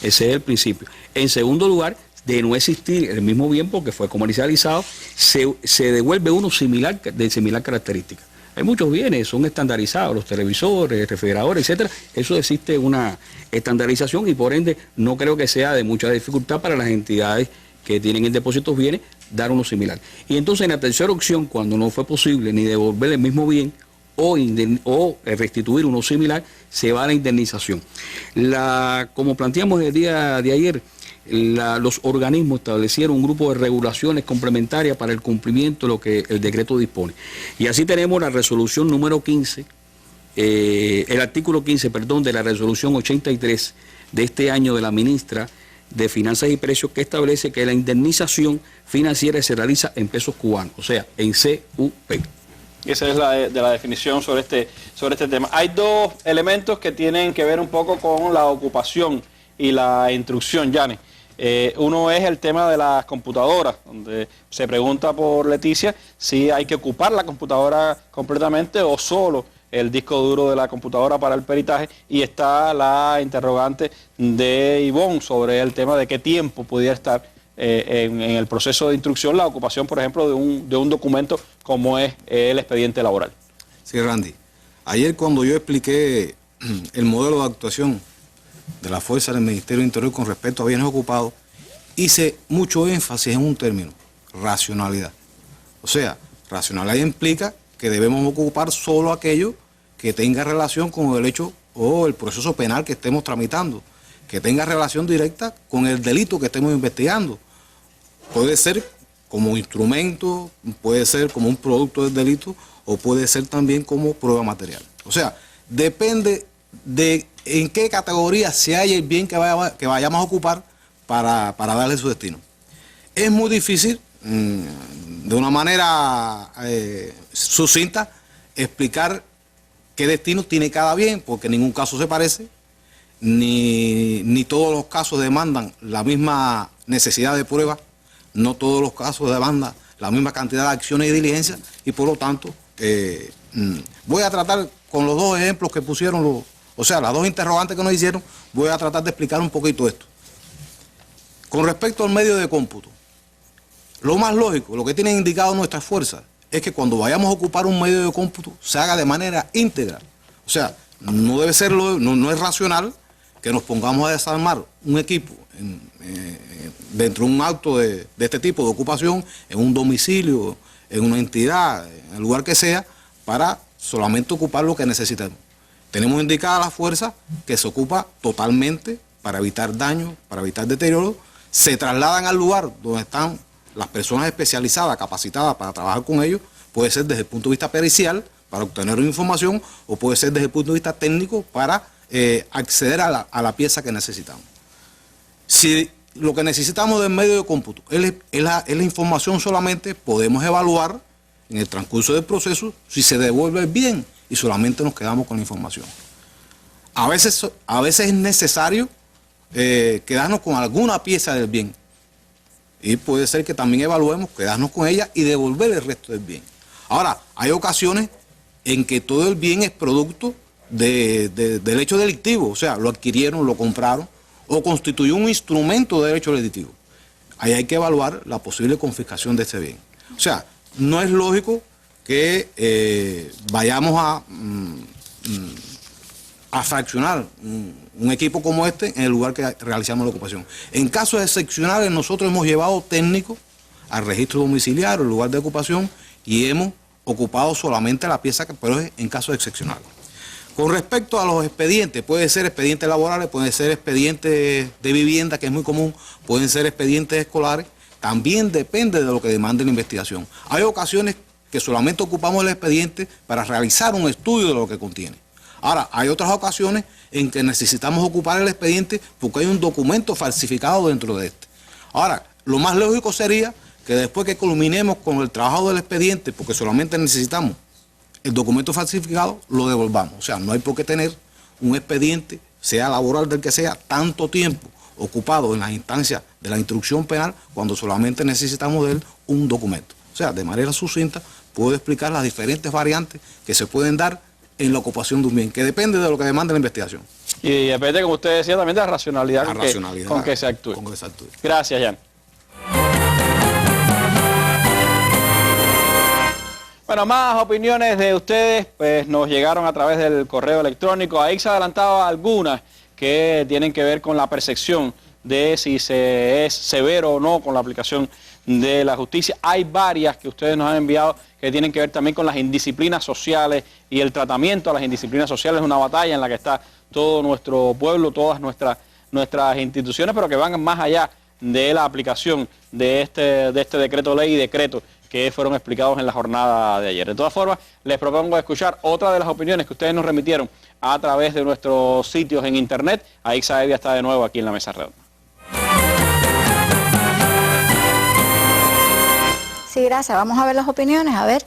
Ese es el principio. En segundo lugar, de no existir el mismo bien porque fue comercializado, se devuelve uno de similar característica. Hay muchos bienes, son estandarizados, los televisores, refrigeradores, etcétera. Eso existe una estandarización y por ende no creo que sea de mucha dificultad para las entidades que tienen en depósitos bienes dar uno similar. Y entonces en la tercera opción, cuando no fue posible ni devolver el mismo bien o restituir uno similar, se va a la indemnización. Como planteamos el día de ayer, los organismos establecieron un grupo de regulaciones complementarias para el cumplimiento de lo que el decreto dispone. Y así tenemos la resolución número 15, el artículo 15, perdón, de la resolución 83 de este año de la ministra de Finanzas y Precios, que establece que la indemnización financiera se realiza en pesos cubanos, o sea, en CUP. Esa es la definición sobre este tema. Hay dos elementos que tienen que ver un poco con la ocupación y la instrucción, Yane. Uno es el tema de las computadoras, donde se pregunta por Leticia si hay que ocupar la computadora completamente o solo el disco duro de la computadora para el peritaje, y está la interrogante de Ivonne sobre el tema de qué tiempo pudiera estar en el proceso de instrucción la ocupación, por ejemplo, de un documento como es el expediente laboral. Sí, Randy. Ayer cuando yo expliqué el modelo de actuación de la fuerza del Ministerio del Interior con respecto a bienes ocupados, hice mucho énfasis en un término: racionalidad. O sea, racionalidad implica que debemos ocupar solo aquello que tenga relación con el hecho o el proceso penal que estemos tramitando, que tenga relación directa con el delito que estemos investigando. Puede ser como instrumento, puede ser como un producto del delito o puede ser también como prueba material. O sea, depende de en qué categoría se halla el bien que vayamos a ocupar para darle su destino. Es muy difícil, de una manera sucinta, explicar qué destino tiene cada bien, porque ningún caso se parece, ni todos los casos demandan la misma necesidad de prueba, no todos los casos demandan la misma cantidad de acciones y diligencias, y por lo tanto voy a tratar con los dos ejemplos que pusieron, o sea, las dos interrogantes que nos hicieron, voy a tratar de explicar un poquito esto. Con respecto al medio de cómputo, lo más lógico, lo que tienen indicado nuestras fuerzas, es que cuando vayamos a ocupar un medio de cómputo se haga de manera íntegra. O sea, no debe ser, no es racional que nos pongamos a desarmar un equipo dentro de un acto de este tipo de ocupación, en un domicilio, en una entidad, en el lugar que sea, para solamente ocupar lo que necesitamos. Tenemos indicada la fuerza que se ocupa totalmente para evitar daño, para evitar deterioro, se trasladan al lugar donde están las personas especializadas, capacitadas para trabajar con ellos, puede ser desde el punto de vista pericial, para obtener información, o puede ser desde el punto de vista técnico, para acceder a la pieza que necesitamos. Si lo que necesitamos del medio de cómputo es la información solamente, podemos evaluar en el transcurso del proceso si se devuelve bien y solamente nos quedamos con la información. A veces es necesario quedarnos con alguna pieza del bien, y puede ser que también evaluemos quedarnos con ella y devolver el resto del bien. Ahora, hay ocasiones en que todo el bien es producto del hecho delictivo, o sea, lo adquirieron, lo compraron, o constituyó un instrumento de derecho delictivo. Ahí hay que evaluar la posible confiscación de ese bien. O sea, no es lógico que vayamos a fraccionar un equipo como este en el lugar que realizamos la ocupación. En casos excepcionales nosotros hemos llevado técnicos al registro domiciliario, el lugar de ocupación, y hemos ocupado solamente la pieza, pero es en casos excepcionales. Con respecto a los expedientes, pueden ser expedientes laborales, pueden ser expedientes de vivienda, que es muy común, pueden ser expedientes escolares, también depende de lo que demande la investigación. Hay ocasiones que solamente ocupamos el expediente para realizar un estudio de lo que contiene. Ahora, hay otras ocasiones en que necesitamos ocupar el expediente porque hay un documento falsificado dentro de este. Ahora, lo más lógico sería que después que culminemos con el trabajo del expediente, porque solamente necesitamos el documento falsificado, lo devolvamos. O sea, no hay por qué tener un expediente, sea laboral del que sea, tanto tiempo ocupado en las instancias de la instrucción penal cuando solamente necesitamos de él un documento. O sea, de manera sucinta puedo explicar las diferentes variantes que se pueden dar en la ocupación de un bien, que depende de lo que demanda la investigación. Y depende, como usted decía, también de la racionalidad, con que se actúe. Gracias, Jan. Bueno, más opiniones de ustedes pues nos llegaron a través del correo electrónico. Ahí se adelantaba algunas que tienen que ver con la percepción de si se es severo o no con la aplicación de la justicia. Hay varias que ustedes nos han enviado que tienen que ver también con las indisciplinas sociales y el tratamiento a las indisciplinas sociales. Es una batalla en la que está todo nuestro pueblo, todas nuestras instituciones, pero que van más allá de la aplicación de este decreto ley y decreto que fueron explicados en la jornada de ayer. De todas formas, les propongo escuchar otra de las opiniones que ustedes nos remitieron a través de nuestros sitios en internet. Aixa Evia está de nuevo aquí en la mesa redonda. Sí, gracias. Vamos a ver las opiniones. A ver,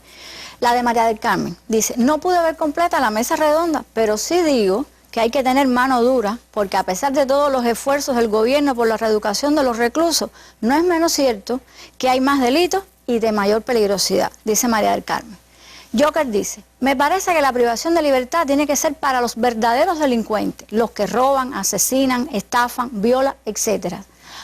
la de María del Carmen. Dice, no pude ver completa la mesa redonda, pero sí digo que hay que tener mano dura, porque a pesar de todos los esfuerzos del gobierno por la reeducación de los reclusos, no es menos cierto que hay más delitos y de mayor peligrosidad, dice María del Carmen. Joker dice, me parece que la privación de libertad tiene que ser para los verdaderos delincuentes, los que roban, asesinan, estafan, violan, etc.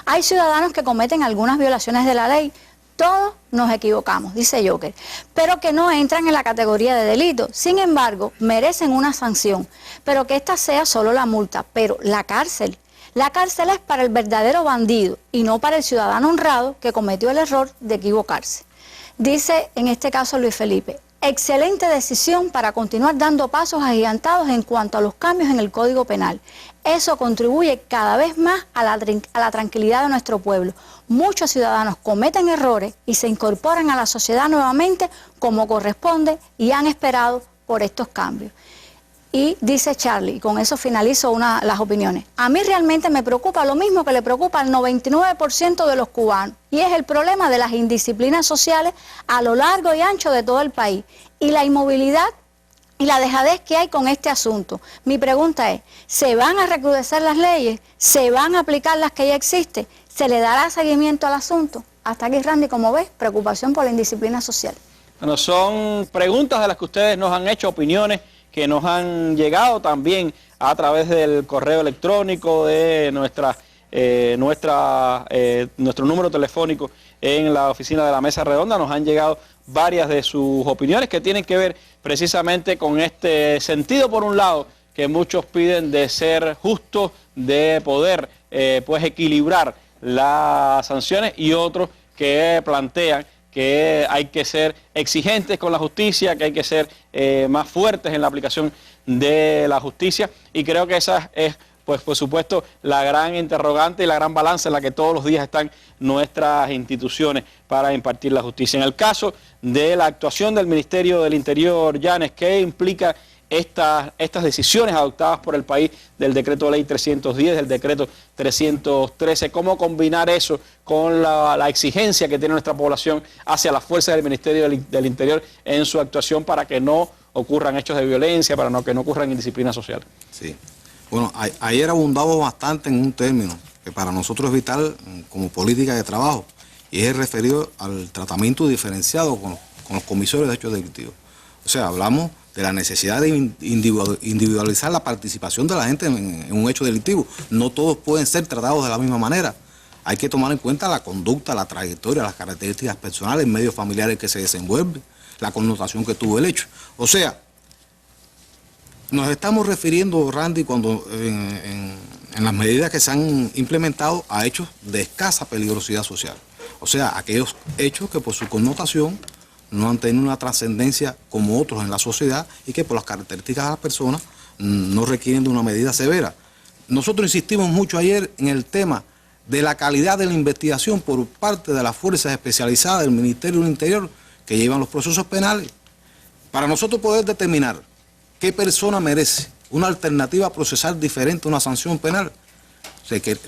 Hay ciudadanos que cometen algunas violaciones de la ley, todos nos equivocamos, dice Joker, pero que no entran en la categoría de delito. Sin embargo, merecen una sanción, pero que esta sea solo la multa, pero la cárcel. La cárcel es para el verdadero bandido y no para el ciudadano honrado que cometió el error de equivocarse. Dice en este caso Luis Felipe, excelente decisión para continuar dando pasos agigantados en cuanto a los cambios en el Código Penal. Eso contribuye cada vez más a la tranquilidad de nuestro pueblo. Muchos ciudadanos cometen errores y se incorporan a la sociedad nuevamente como corresponde y han esperado por estos cambios. Y dice Charlie, y con eso finalizo las opiniones, a mí realmente me preocupa lo mismo que le preocupa al 99% de los cubanos, y es el problema de las indisciplinas sociales a lo largo y ancho de todo el país, y la inmovilidad y la dejadez que hay con este asunto. Mi pregunta es, ¿se van a recrudecer las leyes? ¿Se van a aplicar las que ya existen? ¿Se le dará seguimiento al asunto? Hasta aquí, Randy, como ves, preocupación por la indisciplina social. Bueno, son preguntas de las que ustedes nos han hecho, opiniones que nos han llegado también a través del correo electrónico, de nuestro número telefónico en la oficina de la Mesa Redonda. Nos han llegado varias de sus opiniones que tienen que ver precisamente con este sentido, por un lado, que muchos piden de ser justos, de poder pues equilibrar las sanciones, y otros que plantean que hay que ser exigentes con la justicia, que hay que ser más fuertes en la aplicación de la justicia, y creo que esa es, pues por supuesto, la gran interrogante y la gran balanza en la que todos los días están nuestras instituciones para impartir la justicia. En el caso de la actuación del Ministerio del Interior, Llanes, ¿qué implica estas decisiones adoptadas por el país del decreto ley 310, del decreto 313, cómo combinar eso con la exigencia que tiene nuestra población hacia las fuerzas del Ministerio del Interior en su actuación para que no ocurran hechos de violencia, para que no ocurran indisciplina social? Sí. Bueno, ayer abundamos bastante en un término que para nosotros es vital como política de trabajo, y es referido al tratamiento diferenciado con los comisarios de hechos delictivos. O sea, hablamos de la necesidad de individualizar la participación de la gente en un hecho delictivo. No todos pueden ser tratados de la misma manera. Hay que tomar en cuenta la conducta, la trayectoria, las características personales, el medio familiar en que se desenvuelve, la connotación que tuvo el hecho. O sea, nos estamos refiriendo, Randy, cuando en las medidas que se han implementado a hechos de escasa peligrosidad social. O sea, aquellos hechos que por su connotación no han tenido una trascendencia como otros en la sociedad y que por las características de las personas no requieren de una medida severa. Nosotros insistimos mucho ayer en el tema de la calidad de la investigación por parte de las fuerzas especializadas del Ministerio del Interior que llevan los procesos penales. Para nosotros poder determinar qué persona merece una alternativa procesal diferente a una sanción penal,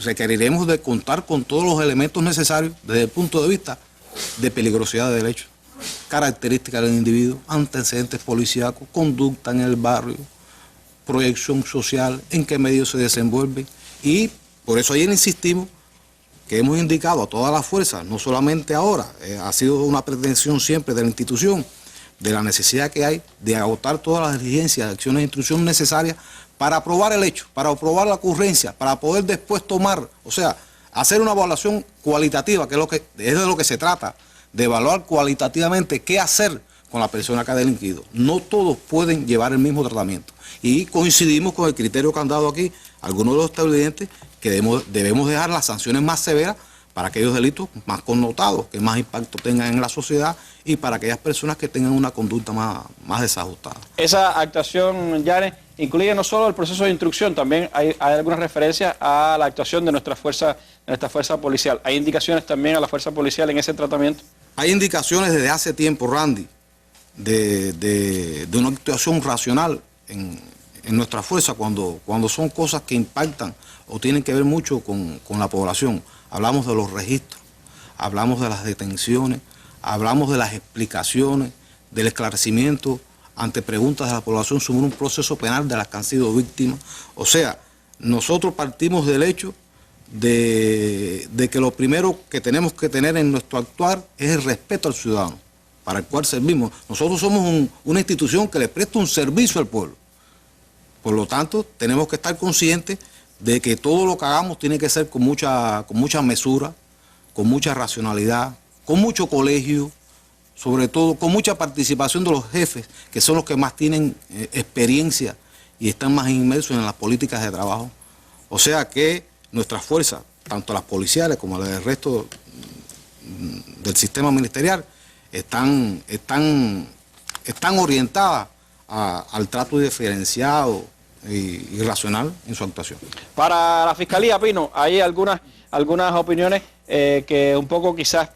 requeriremos de contar con todos los elementos necesarios desde el punto de vista de peligrosidad del hecho, características del individuo, antecedentes policíacos, conducta en el barrio, proyección social, en qué medio se desenvuelve. Y por eso ayer insistimos que hemos indicado a todas las fuerzas, no solamente ahora, ha sido una pretensión siempre de la institución, de la necesidad que hay de agotar todas las diligencias, acciones de instrucción necesarias para aprobar el hecho, para aprobar la ocurrencia, para poder después tomar, o sea, hacer una evaluación cualitativa, que es de lo que se trata, de evaluar cualitativamente qué hacer con la persona que ha delinquido. No todos pueden llevar el mismo tratamiento. Y coincidimos con el criterio que han dado aquí algunos de los televidentes, que debemos dejar las sanciones más severas para aquellos delitos más connotados, que más impacto tengan en la sociedad y para aquellas personas que tengan una conducta más desajustada. Esa actuación, Yanes, incluye no solo el proceso de instrucción, también hay algunas referencias a la actuación de nuestra fuerza policial. ¿Hay indicaciones también a la fuerza policial en ese tratamiento? Hay indicaciones desde hace tiempo, Randy, de una actuación racional en nuestra fuerza cuando son cosas que impactan o tienen que ver mucho con la población. Hablamos de los registros, hablamos de las detenciones, hablamos de las explicaciones, del esclarecimiento ante preguntas de la población sobre un proceso penal de las que han sido víctimas. O sea, nosotros partimos del hecho de que lo primero que tenemos que tener en nuestro actuar es el respeto al ciudadano, para el cual servimos. Nosotros somos una institución que le presta un servicio al pueblo. Por lo tanto, tenemos que estar conscientes de que todo lo que hagamos tiene que ser con mucha mesura, con mucha racionalidad, con mucho colegio, sobre todo con mucha participación de los jefes, que son los que más tienen experiencia y están más inmersos en las políticas de trabajo. O sea que nuestras fuerzas, tanto las policiales como las del resto del sistema ministerial, están orientadas al trato diferenciado y racional en su actuación. Para la Fiscalía, Pino, hay algunas opiniones que un poco quizás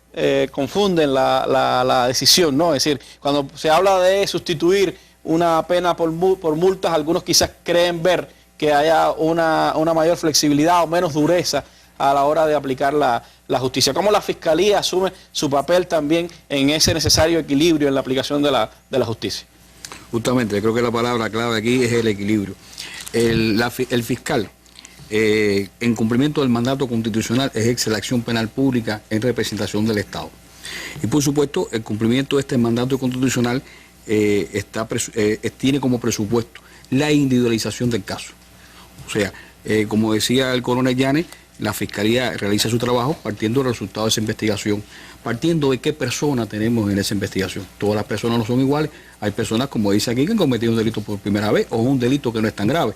confunden la decisión, ¿no? Es decir, cuando se habla de sustituir una pena por multas, algunos quizás creen ver que haya una mayor flexibilidad o menos dureza a la hora de aplicar la justicia. ¿Cómo la Fiscalía asume su papel también en ese necesario equilibrio en la aplicación de la justicia? Justamente, creo que la palabra clave aquí es el equilibrio. El fiscal, en cumplimiento del mandato constitucional, ejerce la acción penal pública en representación del Estado. Y por supuesto, el cumplimiento de este mandato constitucional tiene como presupuesto la individualización del caso. O sea, como decía el coronel Yanes, la Fiscalía realiza su trabajo partiendo del resultado de esa investigación, partiendo de qué persona tenemos en esa investigación. Todas las personas no son iguales. Hay personas, como dice aquí, que han cometido un delito por primera vez o un delito que no es tan grave.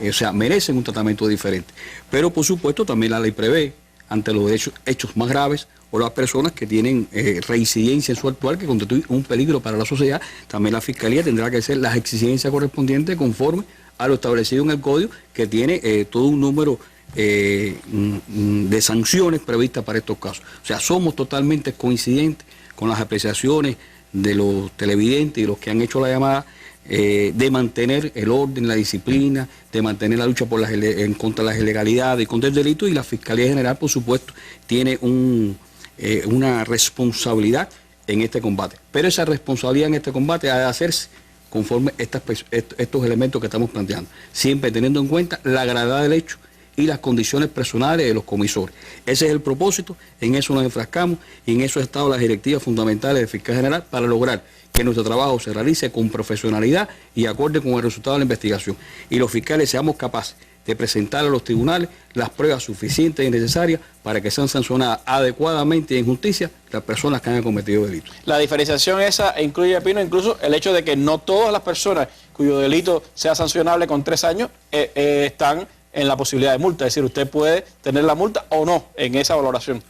O sea, merecen un tratamiento diferente. Pero, por supuesto, también la ley prevé, ante los hechos más graves o las personas que tienen reincidencia en su actual que constituye un peligro para la sociedad, también la Fiscalía tendrá que hacer las exigencias correspondientes conforme a lo establecido en el Código, que tiene todo un número de sanciones previstas para estos casos. O sea, somos totalmente coincidentes con las apreciaciones de los televidentes y los que han hecho la llamada de mantener el orden, la disciplina, de mantener la lucha en contra de las ilegalidades y contra el delito, y la Fiscalía General, por supuesto, tiene una responsabilidad en este combate. Pero esa responsabilidad en este combate ha de hacerse conforme estos elementos que estamos planteando, siempre teniendo en cuenta la gravedad del hecho y las condiciones personales de los comisores. Ese es el propósito, en eso nos enfrascamos y en eso han estado las directivas fundamentales del fiscal general para lograr que nuestro trabajo se realice con profesionalidad y acorde con el resultado de la investigación. Y los fiscales seamos capaces de presentar a los tribunales las pruebas suficientes y necesarias para que sean sancionadas adecuadamente y en justicia las personas que han cometido delitos. La diferenciación esa incluye, Pino, incluso el hecho de que no todas las personas cuyo delito sea sancionable con 3 años están en la posibilidad de multa. Es decir, usted puede tener la multa o no en esa valoración.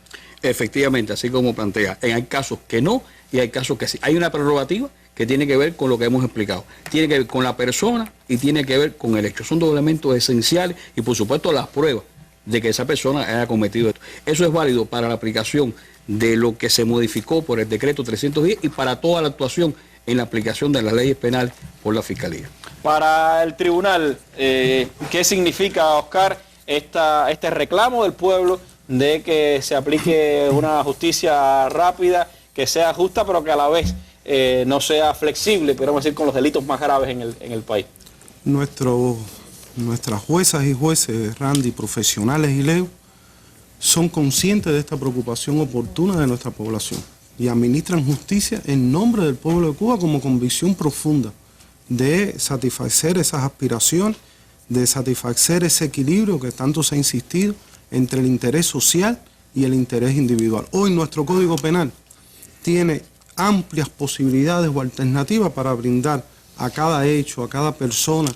Efectivamente, así como plantea. Hay casos que no y hay casos que sí. Hay una prerrogativa que tiene que ver con lo que hemos explicado. Tiene que ver con la persona y tiene que ver con el hecho. Son dos elementos esenciales y, por supuesto, las pruebas de que esa persona haya cometido esto. Eso es válido para la aplicación de lo que se modificó por el decreto 310 y para toda la actuación en la aplicación de las leyes penales por la Fiscalía. Para el tribunal, ¿qué significa, Oscar, este reclamo del pueblo de que se aplique una justicia rápida, que sea justa, pero que a la vez no sea flexible, podríamos decir, con los delitos más graves en el país? Nuestras juezas y jueces, Randy, profesionales y leos, son conscientes de esta preocupación oportuna de nuestra población y administran justicia en nombre del pueblo de Cuba como convicción profunda de satisfacer esas aspiraciones, de satisfacer ese equilibrio que tanto se ha insistido entre el interés social y el interés individual. Hoy nuestro Código Penal tiene amplias posibilidades o alternativas para brindar a cada hecho, a cada persona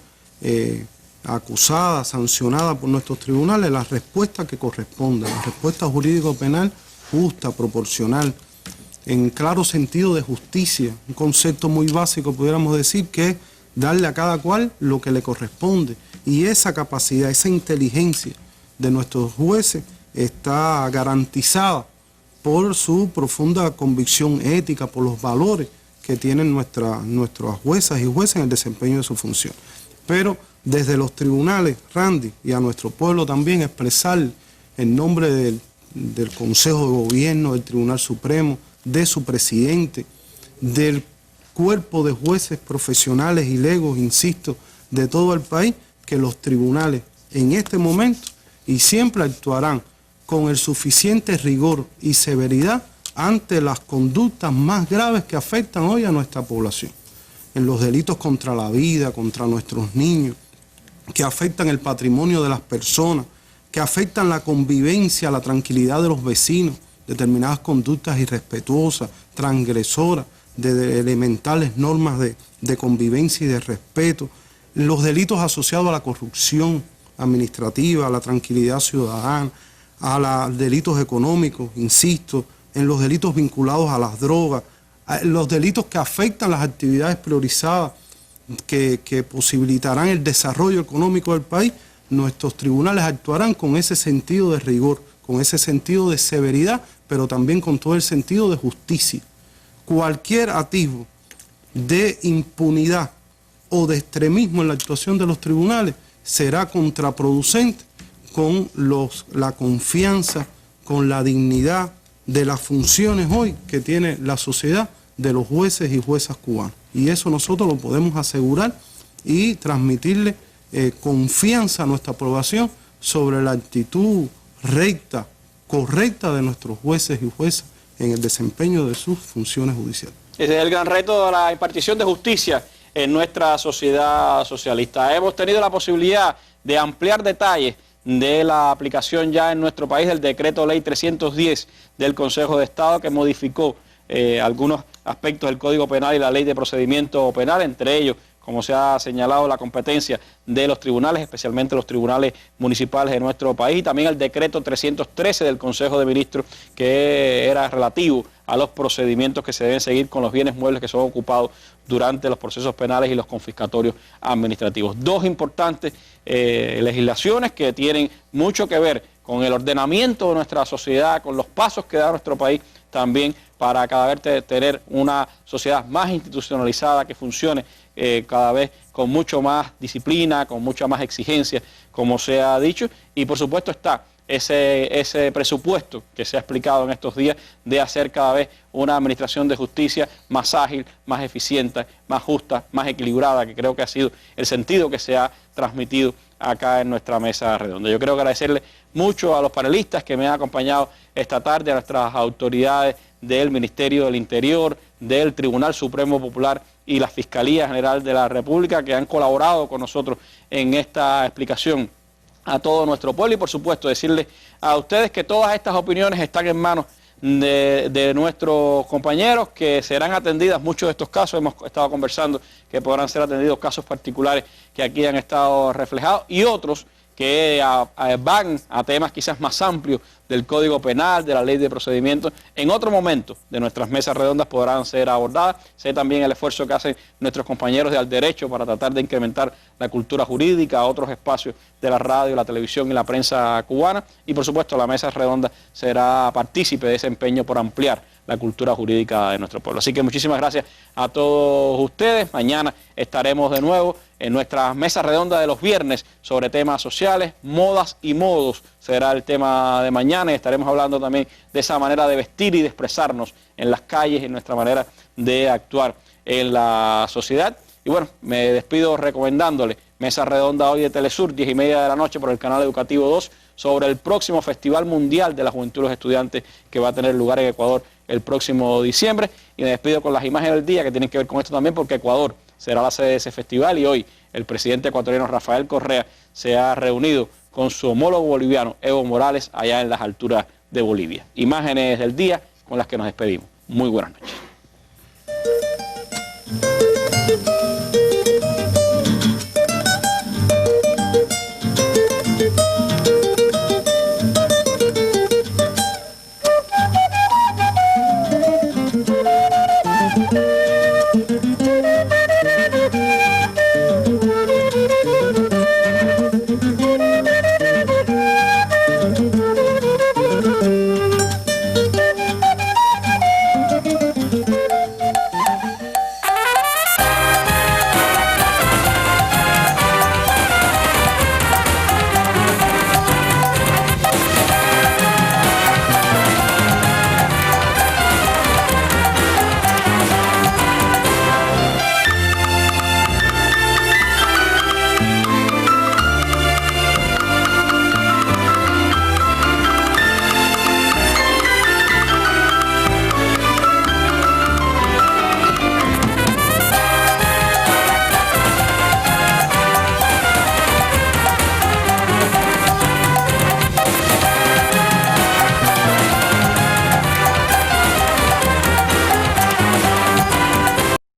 acusada, sancionada por nuestros tribunales, la respuesta que corresponde, la respuesta jurídico-penal justa, proporcional, en claro sentido de justicia, un concepto muy básico, pudiéramos decir, que es darle a cada cual lo que le corresponde. Y esa capacidad, esa inteligencia de nuestros jueces está garantizada por su profunda convicción ética, por los valores que tienen nuestras juezas y jueces en el desempeño de su función. Pero desde los tribunales, Randy, y a nuestro pueblo también, expresar en nombre del Consejo de Gobierno, del Tribunal Supremo, de su presidente, del cuerpo de jueces profesionales y legos, insisto, de todo el país, que los tribunales en este momento y siempre actuarán con el suficiente rigor y severidad ante las conductas más graves que afectan hoy a nuestra población, en los delitos contra la vida, contra nuestros niños, que afectan el patrimonio de las personas, que afectan la convivencia, la tranquilidad de los vecinos, determinadas conductas irrespetuosas, transgresoras de elementales normas de convivencia y de respeto, los delitos asociados a la corrupción administrativa, a la tranquilidad ciudadana, a los delitos económicos, insisto, en los delitos vinculados a las drogas, los delitos que afectan las actividades priorizadas que posibilitarán el desarrollo económico del país. Nuestros tribunales actuarán con ese sentido de rigor, con ese sentido de severidad, pero también con todo el sentido de justicia. Cualquier atisbo de impunidad o de extremismo en la actuación de los tribunales será contraproducente con la confianza, con la dignidad de las funciones hoy que tiene la sociedad de los jueces y juezas cubanos. Y eso nosotros lo podemos asegurar y transmitirle confianza a nuestra población sobre la actitud recta, correcta de nuestros jueces y juezas en el desempeño de sus funciones judiciales. Ese es el gran reto de la impartición de justicia en nuestra sociedad socialista. Hemos tenido la posibilidad de ampliar detalles de la aplicación ya en nuestro país del decreto ley 310 del Consejo de Estado, que modificó algunos aspectos del Código Penal y la Ley de Procedimiento Penal, entre ellos, como se ha señalado, la competencia de los tribunales, especialmente los tribunales municipales de nuestro país, y también el decreto 313 del Consejo de Ministros, que era relativo a los procedimientos que se deben seguir con los bienes muebles que son ocupados durante los procesos penales y los confiscatorios administrativos. Dos importantes legislaciones que tienen mucho que ver con el ordenamiento de nuestra sociedad, con los pasos que da nuestro país también para cada vez tener una sociedad más institucionalizada, que funcione cada vez con mucho más disciplina, con mucha más exigencia, como se ha dicho, y por supuesto está ese presupuesto que se ha explicado en estos días de hacer cada vez una administración de justicia más ágil, más eficiente, más justa, más equilibrada, que creo que ha sido el sentido que se ha transmitido acá en nuestra mesa redonda. Yo quiero agradecerle mucho a los panelistas que me han acompañado esta tarde, a nuestras autoridades del Ministerio del Interior, del Tribunal Supremo Popular y la Fiscalía General de la República, que han colaborado con nosotros en esta explicación a todo nuestro pueblo, y por supuesto decirles a ustedes que todas estas opiniones están en manos de nuestros compañeros, que serán atendidas muchos de estos casos. Hemos estado conversando que podrán ser atendidos casos particulares que aquí han estado reflejados y otros que van a temas quizás más amplios del Código Penal, de la Ley de Procedimientos. En otro momento de nuestras mesas redondas podrán ser abordadas. Sé también el esfuerzo que hacen nuestros compañeros de Al Derecho para tratar de incrementar la cultura jurídica a otros espacios de la radio, la televisión y la prensa cubana. Y por supuesto la mesa redonda será partícipe de ese empeño por ampliar la cultura jurídica de nuestro pueblo. Así que muchísimas gracias a todos ustedes. Mañana estaremos de nuevo en nuestras mesas redondas de los viernes sobre temas sociales, modas y modos. Será el tema de mañana y estaremos hablando también de esa manera de vestir y de expresarnos en las calles y en nuestra manera de actuar en la sociedad. Y bueno, me despido recomendándole mesa redonda hoy de Telesur, 10:30 de la noche por el canal Educativo 2, sobre el próximo Festival Mundial de la Juventud y los Estudiantes que va a tener lugar en Ecuador el próximo diciembre. Y me despido con las imágenes del día que tienen que ver con esto también, porque Ecuador será la sede de ese festival y hoy el presidente ecuatoriano Rafael Correa se ha reunido con su homólogo boliviano Evo Morales allá en las alturas de Bolivia. Imágenes del día con las que nos despedimos. Muy buenas noches.